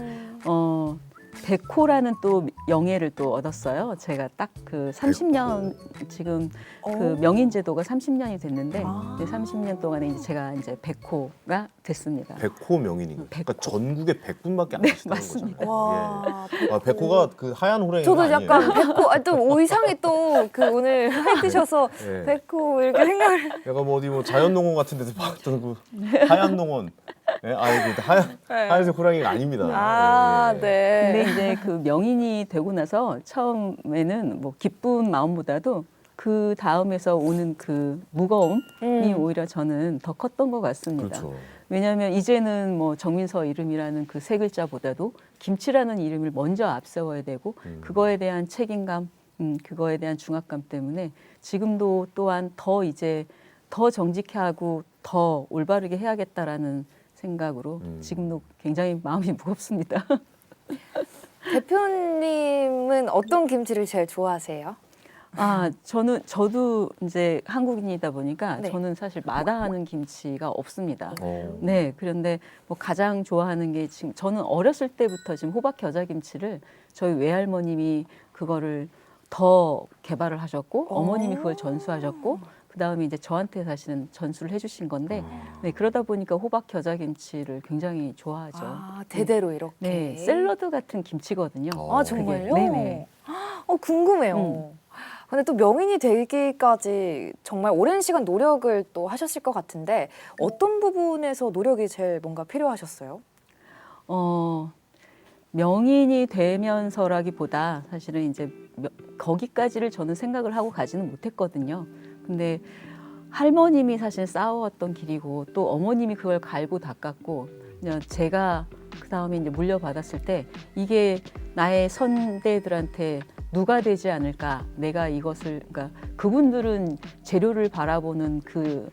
백호라는 또 영예를 또 얻었어요. 제가 딱 그 30년 지금 그 명인 제도가 30년이 됐는데 이제 30년 동안에 이제 제가 이제 백호가 됐습니다. 백호 명인인 거예요. 그러니까 백호. 전국에 100분밖에 안 네, 계시다는 맞습니다. 거잖아요. 와, 예. 백호가 그 하얀 호랭이 저도 아니에요. 약간 백호, 또 의상이 또 그 오늘 하이드셔서 예. 백호 이렇게 생각을. 약간 뭐 어디 뭐 자연농원 같은 데서 봤던 그 하얀 농원. 예, 그 하얀색 호랑이가 아닙니다. 아, 예, 예. 네. 근데 이제 그 명인이 되고 나서 처음에는 뭐 기쁜 마음보다도 그 다음에서 오는 그 무거움이 오히려 저는 더 컸던 것 같습니다. 그렇죠. 왜냐하면 이제는 뭐 정민서 이름이라는 그 세 글자보다도 김치라는 이름을 먼저 앞세워야 되고 그거에 대한 책임감, 그거에 대한 중압감 때문에 지금도 또한 더 이제 더 정직하고 더 올바르게 해야겠다라는 생각으로 지금도 굉장히 마음이 무겁습니다. 대표님은 어떤 김치를 제일 좋아하세요? 저도 이제 한국인이다 보니까 네. 저는 사실 마다하는 김치가 없습니다. 어. 네, 그런데 뭐 가장 좋아하는 게 지금 저는 어렸을 때부터 지금 호박 겨자김치를 저희 외할머님이 그거를 더 개발을 하셨고 어머님이 그걸 전수하셨고 그다음에 이제 저한테 사실은 전수를 해주신 건데 네, 그러다 보니까 호박 겨자김치를 굉장히 좋아하죠. 대대로 이렇게. 네, 샐러드 같은 김치거든요. 아, 정말요? 네네. 궁금해요. 근데 또 명인이 되기까지 정말 오랜 시간 노력을 또 하셨을 것 같은데 어떤 부분에서 노력이 제일 뭔가 필요하셨어요? 명인이 되면서라기보다 사실은 이제 거기까지를 저는 생각을 하고 가지는 못했거든요. 근데 할머님이 사실 쌓아왔던 길이고 또 어머님이 그걸 갈고 닦았고 그냥 제가 그 다음에 이제 물려받았을 때 이게 나의 선대들한테 누가 되지 않을까? 내가 이것을 그러니까 그분들은 재료를 바라보는 그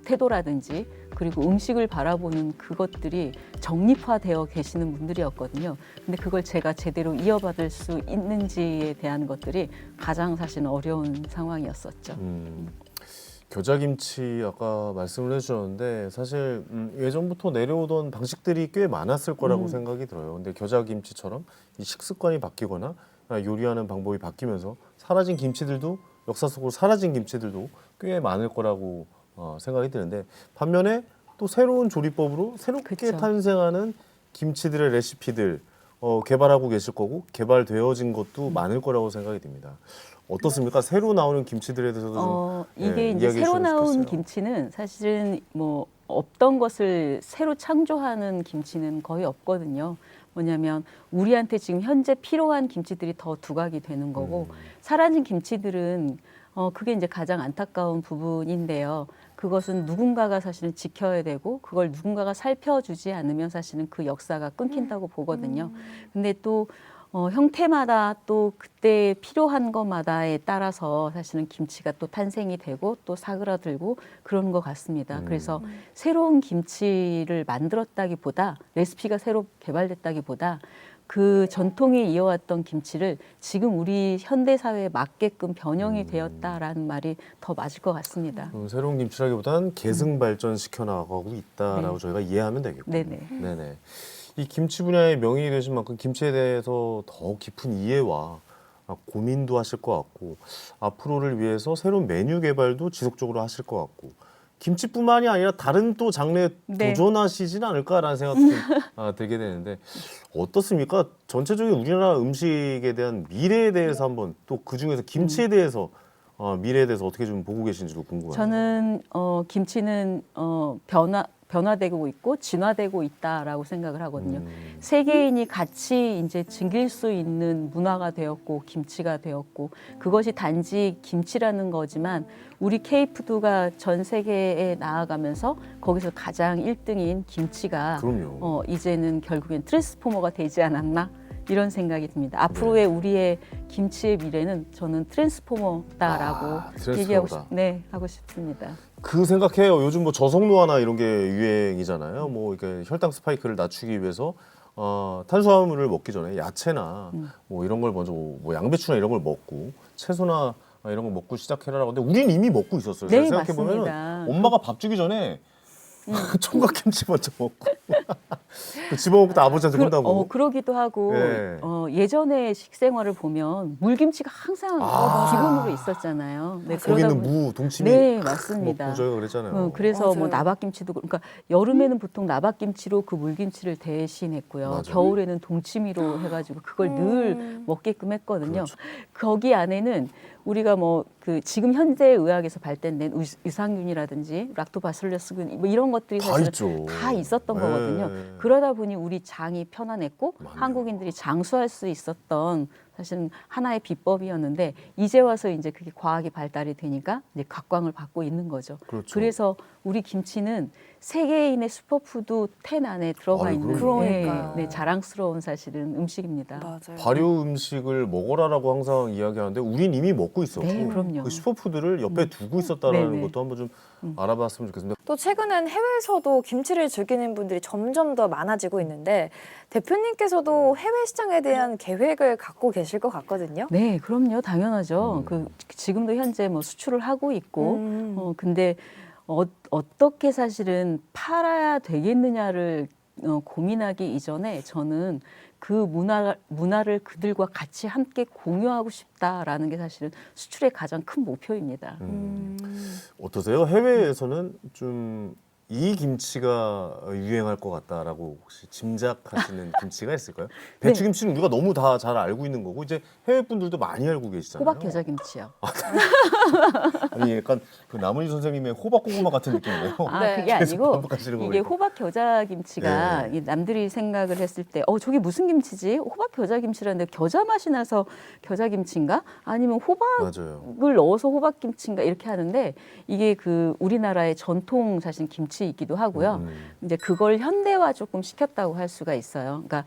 태도라든지 그리고 음식을 바라보는 그것들이 정립화되어 계시는 분들이었거든요. 근데 그걸 제가 제대로 이어받을 수 있는지에 대한 것들이 가장 사실 어려운 상황이었었죠. 겨자김치 아까 말씀을 해주셨는데 사실 예전부터 내려오던 방식들이 꽤 많았을 거라고 생각이 들어요. 근데 겨자김치처럼 이 식습관이 바뀌거나 요리하는 방법이 바뀌면서 사라진 김치들도 역사 속으로 사라진 김치들도 꽤 많을 거라고 생각이 드는데 반면에 또 새로운 조리법으로 새롭게 그쵸. 탄생하는 김치들의 레시피들 개발하고 계실 거고 개발되어진 것도 많을 거라고 생각이 듭니다. 어떻습니까? 새로 나오는 김치들에 대해서도 좀 이게 이제 이야기해 새로 주셨으면 나온 좋겠어요. 김치는 사실은 뭐 없던 것을 새로 창조하는 김치는 거의 없거든요. 뭐냐면 우리한테 지금 현재 필요한 김치들이 더 두각이 되는 거고 사라진 김치들은 그게 이제 가장 안타까운 부분인데요. 그것은 누군가가 사실은 지켜야 되고 그걸 누군가가 살펴주지 않으면 사실은 그 역사가 끊긴다고 보거든요. 근데 또 형태마다 또 그때 필요한 것마다에 따라서 사실은 김치가 또 탄생이 되고 또 사그라들고 그러는 것 같습니다. 그래서 새로운 김치를 만들었다기보다 레시피가 새로 개발됐다기보다 그 전통이 이어왔던 김치를 지금 우리 현대 사회에 맞게끔 변형이 되었다라는 말이 더 맞을 것 같습니다. 새로운 김치라기보다는 계승 발전시켜 나가고 있다라고 네. 저희가 이해하면 되겠군요. 네네. 네네. 이 김치 분야의 명인이 되신 만큼 김치에 대해서 더 깊은 이해와 고민도 하실 것 같고 앞으로를 위해서 새로운 메뉴 개발도 지속적으로 하실 것 같고 김치뿐만이 아니라 다른 또 장르에 네. 도전하시진 않을까라는 생각도 좀, 들게 되는데 어떻습니까? 전체적인 우리나라 음식에 대한 미래에 대해서 한번 또 그중에서 김치에 대해서 미래에 대해서 어떻게 좀 보고 계신지도 궁금해요. 저는 김치는 변화되고 있고 진화되고 있다라고 생각을 하거든요. 세계인이 같이 이제 즐길 수 있는 문화가 되었고 김치가 되었고 그것이 단지 김치라는 거지만 우리 K푸드가 전 세계에 나아가면서 거기서 가장 1등인 김치가 그럼요. 이제는 결국엔 트랜스포머가 되지 않았나 이런 생각이 듭니다. 앞으로의 우리의 김치의 미래는 저는 트랜스포머다라고 트랜스포머다. 하고 싶습니다. 그 생각해요. 요즘 뭐 저속노화나 이런 게 유행이잖아요. 뭐 이렇게 혈당 스파이크를 낮추기 위해서 탄수화물을 먹기 전에 야채나 뭐 이런 걸 먼저 뭐 양배추나 이런 걸 먹고 채소나 이런 걸 먹고 시작해라라고. 근데 우린 이미 먹고 있었어요. 네, 생각해 보면 맞습니다. 엄마가 밥 주기 전에 총각김치 먼저 먹고 집어먹고 또 아버지한테 혼나고. 그러기도 하고 네. 예전에 식생활을 보면 물김치가 항상 기본으로 있었잖아요. 네, 거기는 보니- 무, 동치미 네, 맞습니다. 먹고 저희가 그랬잖아요. 그래서 뭐 맞아요. 나박김치도 그러니까 여름에는 보통 나박김치로 그 물김치를 대신했고요. 맞아요. 겨울에는 동치미로 해가지고 그걸 늘 먹게끔 했거든요. 그렇죠. 거기 안에는 우리가 뭐 그 지금 현재 의학에서 발견된 유산균이라든지 락토바실러스균 뭐 이런 것들이 다 사실 있죠. 다 있었던 네. 거거든요. 그러다 보니 우리 장이 편안했고 맞네요. 한국인들이 장수할 수 있었던 사실은 하나의 비법이었는데 이제 와서 이제 그게 과학이 발달이 되니까 이제 각광을 받고 있는 거죠. 그렇죠. 그래서 우리 김치는 세계인의 슈퍼푸드 10 안에 들어가 아유, 있는 그러니까요. 자랑스러운 사실은 음식입니다. 맞아요. 발효 음식을 먹어라라고 항상 이야기하는데 우린 이미 먹고 있었고 네, 그럼요. 그 슈퍼푸드를 옆에 두고 있었다라는 네네. 것도 한번 좀 알아봤으면 좋겠습니다. 또 최근엔 해외에서도 김치를 즐기는 분들이 점점 더 많아지고 있는데 대표님께서도 해외 시장에 대한 계획을 갖고 계실 것 같거든요. 네, 그럼요. 당연하죠. 지금도 현재 뭐 수출을 하고 있고, 근데 어떻게 사실은 팔아야 되겠느냐를 고민하기 이전에 저는 그 문화를 그들과 같이 함께 공유하고 싶다라는 게 사실은 수출의 가장 큰 목표입니다. 어떠세요? 해외에서는 좀 이 김치가 유행할 것 같다라고 혹시 짐작하시는 김치가 있을까요? 배추김치는 우리가 너무 다 잘 알고 있는 거고 이제 해외 분들도 많이 알고 계시잖아요. 호박 겨자김치요. 아니 약간 그 나문희 선생님의 호박 고구마 같은 느낌이에요. 네. 그게 아니고 반복하시는 거 이게 보니까. 호박 겨자김치가 네. 이 남들이 생각을 했을 때 저게 무슨 김치지? 호박 겨자김치라는데 겨자 맛이 나서 겨자김치인가? 아니면 맞아요. 호박을 넣어서 호박김치인가 이렇게 하는데 이게 그 우리나라의 전통 사실 김치이기도 하고요. 이제 그걸 현대화 조금 시켰다고 할 수가 있어요. 그러니까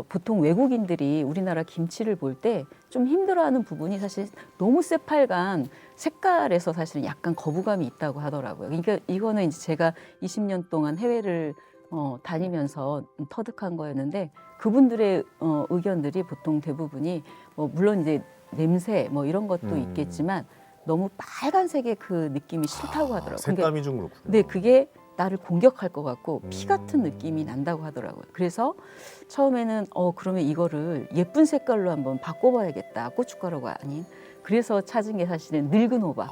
보통 외국인들이 우리나라 김치를 볼 때 좀 힘들어하는 부분이 사실 너무 새빨간 색깔에서 사실 약간 거부감이 있다고 하더라고요. 그러니까 이거는 이제 제가 20년 동안 해외를 다니면서 터득한 거였는데 그분들의 의견들이 보통 대부분이 물론 이제 냄새 뭐 이런 것도 있겠지만 너무 빨간색의 그 느낌이 싫다고 하더라고요. 색감이 좀 그렇군요. 네, 그게 나를 공격할 것 같고 피 같은 느낌이 난다고 하더라고요. 그래서 처음에는 그러면 이거를 예쁜 색깔로 한번 바꿔봐야겠다. 고춧가루가 아닌. 그래서 찾은 게 사실은 늙은 호박.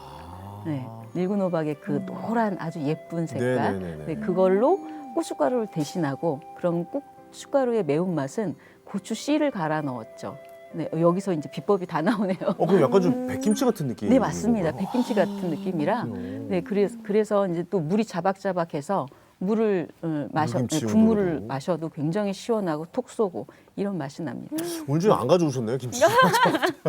네, 늙은 호박의 그 노란 아주 예쁜 색깔. 네네네네. 네, 그걸로 고춧가루를 대신하고 그럼 고춧가루의 매운맛은 고추 씨를 갈아 넣었죠. 네, 여기서 이제 비법이 다 나오네요. 그럼 약간 좀 백김치 같은 느낌. 네, 맞습니다. 백김치 같은 느낌이라. 네, 그래서 이제 또 물이 자박자박해서 물을 물김치 국물을 정도로. 마셔도 굉장히 시원하고 톡 쏘고 이런 맛이 납니다. 오늘 좀 안 가져오셨네요 김치.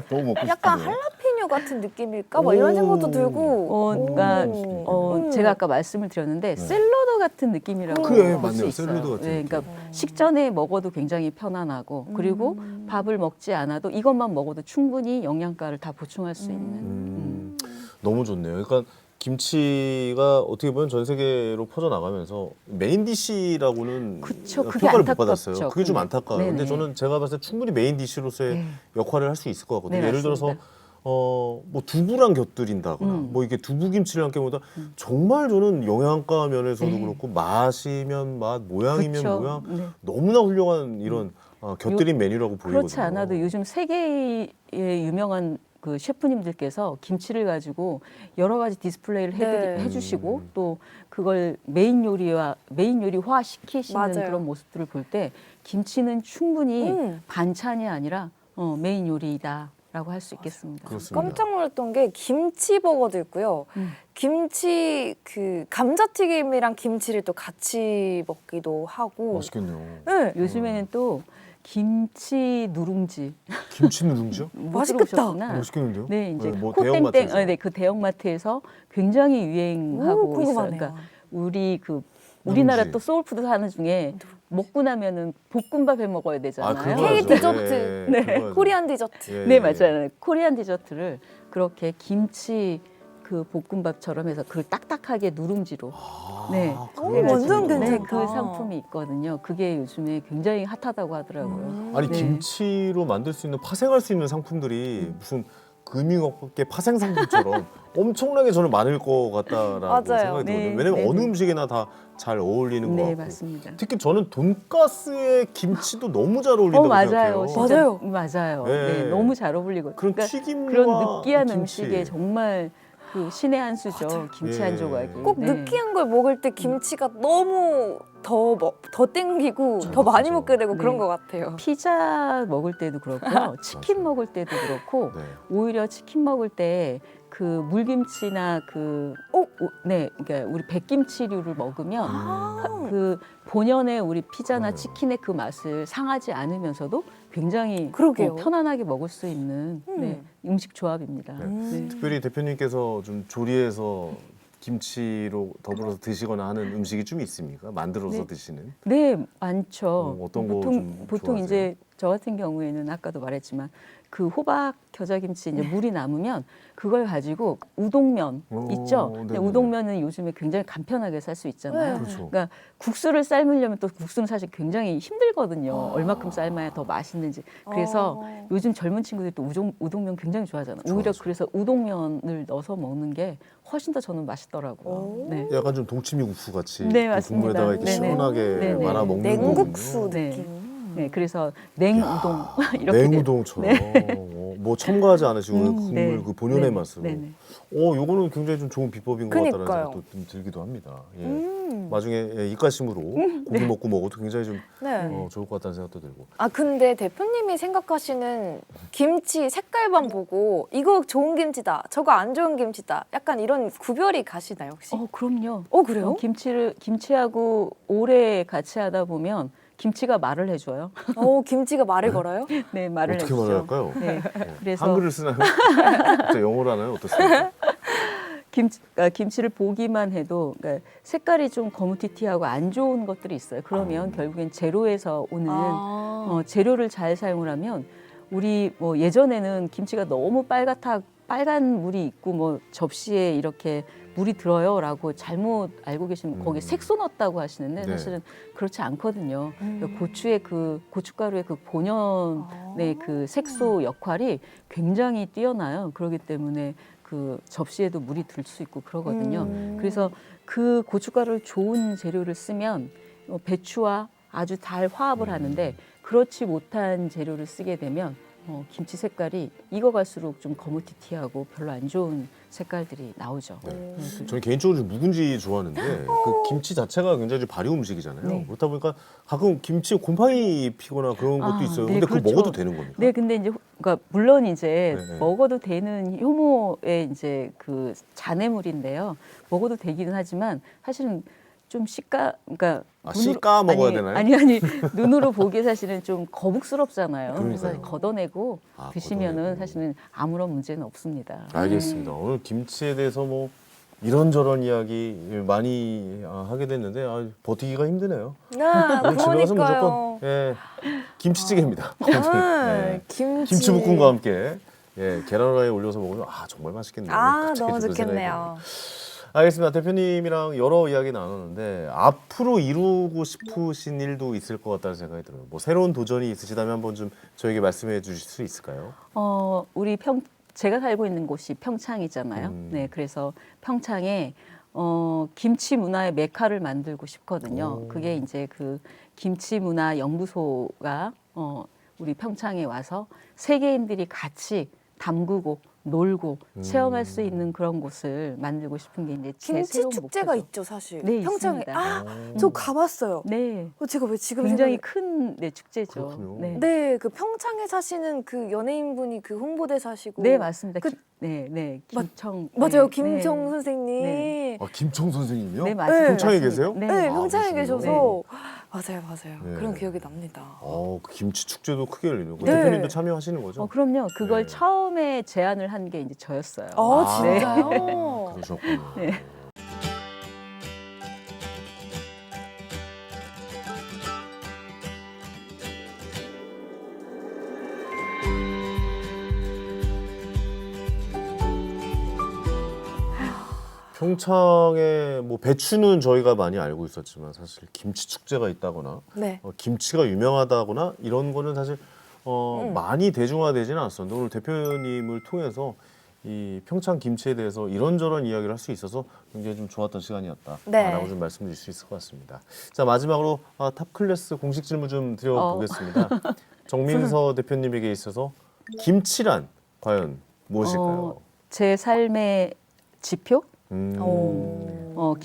너무 먹고 싶은데. 약간 할라피뇨 같은 느낌일까? 뭐 이런 생각도 들고. 그러니까 제가 아까 말씀을 드렸는데 샐러드 같은 느낌이라고 그래, 볼 수 맞네요. 있어요. 샐러드 같은 네, 느낌. 그러니까 식전에 먹어도 굉장히 편안하고 그리고 밥을 먹지 않아도 이것만 먹어도 충분히 영양가를 다 보충할 수 있는. 너무 좋네요. 그러니까 김치가 어떻게 보면 전 세계로 퍼져 나가면서 메인 디시라고는 그쵸, 그게 평가를 못 안타깝죠. 받았어요. 그게 좀 근데. 안타까워요. 근데 네네. 저는 제가 봤을 때 충분히 메인 디시로서의 네. 역할을 할 수 있을 것 같거든요. 네, 예를 들어서 맞습니다. 뭐 두부랑 곁들인다거나 뭐 이게 두부김치를 함께보다 정말 저는 영양가 면에서도 네. 그렇고 맛이면 맛, 모양이면 그쵸. 모양 네. 너무나 훌륭한 이런 곁들인 메뉴라고 보이거든요. 그렇지 않아도 요즘 세계의 유명한 그 셰프님들께서 김치를 가지고 여러 가지 디스플레이를 네. 해주시고 또 그걸 메인 요리화 시키시는 맞아요. 그런 모습들을 볼 때 김치는 충분히 음. 반찬이 아니라 메인 요리다라고 할 수 있겠습니다. 그렇습니다. 깜짝 놀랐던 게 김치 버거도 있고요. 김치 그 감자튀김이랑 김치를 또 같이 먹기도 하고. 맛있겠네요. 네. 요즘에는 또 김치 누룽지 김치 누룽지요? 못 맛있겠다. 들어보셨구나. 맛있겠는데요? 네, 이제 뭐 코땡땡, 대형마트에서. 네, 그 대형마트에서 굉장히 유행하고 오, 있어요. 궁금하네요. 그러니까 우리나라 누룽지. 또 소울푸드 하는 중에 먹고 나면은 볶음밥 해 먹어야 되잖아요. 그거야죠. K 디저트. 네, 네. 그거야죠. 코리안 디저트. 예, 네, 예. 맞아요. 코리안 디저트를 그렇게 김치 그 볶음밥처럼 해서 그 딱딱하게 누룽지로 네, 오, 해가지고 완전 네, 괜찮다. 그 상품이 있거든요. 그게 요즘에 굉장히 핫하다고 하더라고요. 아니 네. 김치로 만들 수 있는 파생할 수 있는 상품들이 무슨 금융업계 파생 상품처럼 엄청나게 저는 많을 것 같다라고 맞아요. 생각이 들거든요. 네, 왜냐면 네, 어느 네. 음식에나 다 잘 어울리는 것 네, 같고. 맞습니다. 특히 저는 돈가스에 김치도 너무 잘 어울린다고 맞아요. 생각해요. 진짜 맞아요. 맞아요. 네. 네, 너무 잘 어울리고. 그런 그러니까 튀김과 그런 느끼한 김치. 음식에 정말 그 신의 한 수죠. 김치 예. 한 조각이. 꼭 네. 느끼한 걸 먹을 때 김치가 너무 더 땡기고 더 많이 맞죠. 먹게 되고 네. 그런 것 같아요. 피자 먹을 때도 그렇고요. 치킨 맞아요. 먹을 때도 그렇고 네. 오히려 치킨 먹을 때 그 물김치나 네, 그러니까 우리 백김치류를 먹으면 그 본연의 우리 피자나 그러네요. 치킨의 그 맛을 상하지 않으면서도 굉장히 그러게요. 편안하게 먹을 수 있는 네, 음식 조합입니다. 네. 특별히 대표님께서 좀 조리해서 김치로 더불어서 드시거나 하는 음식이 좀 있습니까? 만들어서 네. 드시는? 네, 많죠. 어떤 거 좀 보통 좋아하세요? 이제 저 같은 경우에는 아까도 말했지만 그 호박 겨자김치 이제 물이 남으면 그걸 가지고 우동면 오, 있죠. 근데 네네네. 우동면은 요즘에 굉장히 간편하게 살 수 있잖아요. 네. 그렇죠. 그러니까 국수를 삶으려면 또 국수는 사실 굉장히 힘들거든요. 얼마큼 삶아야 더 맛있는지. 그래서 요즘 젊은 친구들이 또 우동면 굉장히 좋아하잖아요. 오히려 좋아하죠. 그래서 우동면을 넣어서 먹는 게 훨씬 더 저는 맛있더라고요. 네. 약간 좀 동치미국수 같이 네, 그 맞습니다. 국물에다가 이렇게 네네. 시원하게 네네. 말아 먹는 냉국수 거군요. 네. 느낌. 네, 그래서 냉우동 이렇게 돼요. 냉우동처럼 뭐 첨가하지 않으시고 국물 네. 그 본연의 네네. 맛으로. 네네. 요거는 굉장히 좀 좋은 비법인 것 같다는 그니까요. 생각도 좀 들기도 합니다. 예. 나중에 입가심으로 고기 먹고 먹어도 굉장히 좀 네. 좋을 것 같다는 생각도 들고. 아 근데 대표님이 생각하시는 김치 색깔만 보고 이거 좋은 김치다, 저거 안 좋은 김치다, 약간 이런 구별이 가시나요 혹시? 그럼요. 그래요? 김치하고 오래 같이 하다 보면 김치가 말을 해줘요. 김치가 말을 걸어요? 네, 말을 어떻게 해주죠. 말할까요? 네, 그래서 한글을 쓰나요? 진짜 영어로 하나요? 어떻습니까? 김치를 보기만 해도 그러니까 색깔이 좀 거무튀튀하고 안 좋은 것들이 있어요. 그러면 결국엔 재료에서 오는 재료를 잘 사용을 하면 우리 뭐 예전에는 김치가 너무 빨간 물이 있고 뭐 접시에 이렇게 물이 들어요라고 잘못 알고 계시면 거기에 색소 넣었다고 하시는데 네. 사실은 그렇지 않거든요. 고추의 고춧가루의 그 본연의 그 색소 역할이 굉장히 뛰어나요. 그렇기 때문에 그 접시에도 물이 들 수 있고 그러거든요. 그래서 그 고춧가루를 좋은 재료를 쓰면 배추와 아주 잘 화합을 하는데 그렇지 못한 재료를 쓰게 되면 김치 색깔이 익어갈수록 좀 거무튀튀하고 별로 안 좋은 색깔들이 나오죠. 네. 저는 개인적으로 좀 묵은지 좋아하는데 그 김치 자체가 굉장히 좀 발효 음식이잖아요. 네. 그렇다 보니까 가끔 김치에 곰팡이 피거나 그런 것도 있어요. 네, 근데 그거 그렇죠. 먹어도 되는 겁니까? 네, 근데 이제 그러니까 물론 이제 네. 먹어도 되는 효모의 이제 그 잔해물인데요. 먹어도 되기는 하지만 사실은 좀 그러니까 씻까 먹어야 되나요? 아니 눈으로 보기에 사실은 좀 거북스럽잖아요. 그래서 그러니까요. 걷어내고 드시면은 걷어내고. 사실은 아무런 문제는 없습니다. 알겠습니다. 오늘 김치에 대해서 뭐 이런저런 이야기 많이 하게 됐는데 버티기가 힘드네요. 오늘 집에 가서 무조건 김치찌개입니다. 네. 김치볶음과 함께 계란 후라이 올려서 먹으면 정말 맛있겠네요. 갑자기 너무 좀 그런 생각이 좋겠네요. 알겠습니다. 대표님이랑 여러 이야기 나눴는데 앞으로 이루고 싶으신 일도 있을 것 같다는 생각이 들어요. 뭐 새로운 도전이 있으시다면 한번 좀 저에게 말씀해 주실 수 있을까요? 우리 제가 살고 있는 곳이 평창이잖아요. 네, 그래서 평창에 김치 문화의 메카를 만들고 싶거든요. 그게 이제 그 김치 문화 연구소가 우리 평창에 와서 세계인들이 같이 담그고 놀고 체험할 수 있는 그런 곳을 만들고 싶은 게 이제 제 김치 새로운 축제가 목표죠. 있죠, 사실. 네, 평창에. 있습니다. 아, 저 가봤어요. 네, 제가 왜 지금 굉장히 큰 축제죠. 그렇군요. 네. 네, 그 평창에 사시는 그 연예인분이 그 홍보대사시고. 네, 맞습니다. 그- 네, 김청. 맞아요, 네, 김청 네. 선생님. 네. 아, 김청 선생님이요? 네, 맞습니다. 평창에 맞습니다. 계세요? 네, 아, 평창에 그러시군요. 계셔서 맞아요. 네. 그런 기억이 납니다. 그 김치 축제도 크게 열리는 거. 네. 대표님도 참여하시는 거죠? 그럼요. 그걸 네. 처음에 제안을 한 게 이제 저였어요. 진짜요? 그러셨군요. 네. 평창에 뭐 배추는 저희가 많이 알고 있었지만 사실 김치 축제가 있다거나 네. 김치가 유명하다거나 이런 거는 사실 많이 대중화되지는 않았었는데 오늘 대표님을 통해서 이 평창 김치에 대해서 이런저런 이야기를 할 수 있어서 굉장히 좀 좋았던 시간이었다라고 네. 좀 말씀드릴 수 있을 것 같습니다. 자, 마지막으로 탑 클래스 공식 질문 좀 드려보겠습니다. 정민서 대표님에게 있어서 김치란 과연 무엇일까요? 제 삶의 지표? 오.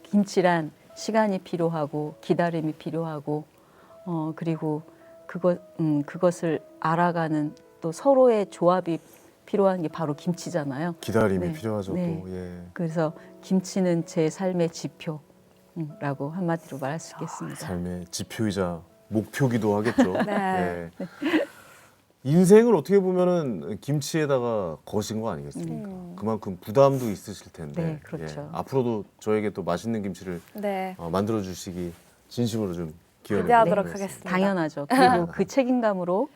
김치란 시간이 필요하고 기다림이 필요하고 그리고 그것을 알아가는 또 서로의 조합이 필요한 게 바로 김치잖아요. 기다림이 네. 필요하죠. 네. 또. 예. 그래서 김치는 제 삶의 지표라고 한마디로 말할 수 있겠습니다. 삶의 지표이자 목표기도 하겠죠. 네. 예. 인생을 어떻게 보면은 김치에다가 거신 거 아니겠습니까? 그만큼 부담도 있으실 텐데. 네, 그렇죠. 앞으로도 저에게 또 맛있는 김치를 네. 만들어 주시기 진심으로 좀 기원해 기대하도록 보겠습니다. 하겠습니다. 당연하죠. 그리고 그 책임감으로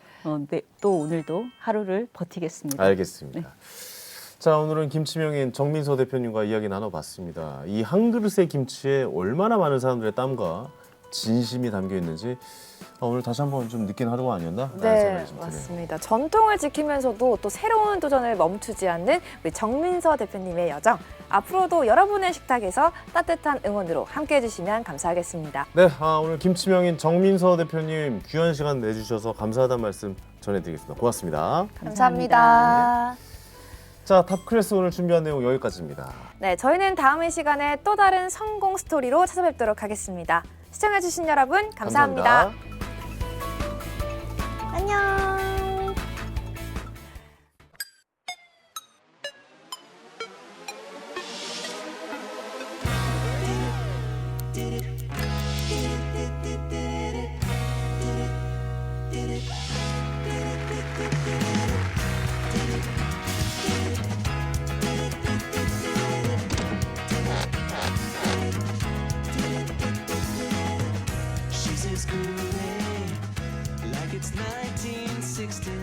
또 오늘도 하루를 버티겠습니다. 알겠습니다. 자, 오늘은 김치명인 정민서 대표님과 이야기 나눠봤습니다. 이 한 그릇의 김치에 얼마나 많은 사람들의 땀과 진심이 담겨 있는지 오늘 다시 한번 좀 느낀 하루가 아니었나? 라는 네, 생각이 좀 드네요. 맞습니다. 전통을 지키면서도 또 새로운 도전을 멈추지 않는 우리 정민서 대표님의 여정. 앞으로도 여러분의 식탁에서 따뜻한 응원으로 함께해 주시면 감사하겠습니다. 네, 오늘 김치명인 정민서 대표님 귀한 시간 내주셔서 감사하다는 말씀 전해드리겠습니다. 고맙습니다. 감사합니다. 자, 탑 클래스 오늘 준비한 내용 여기까지입니다. 네, 저희는 다음 이 시간에 또 다른 성공 스토리로 찾아뵙도록 하겠습니다. 시청해주신 여러분 감사합니다. 안녕. She's as groovy like it's 1960.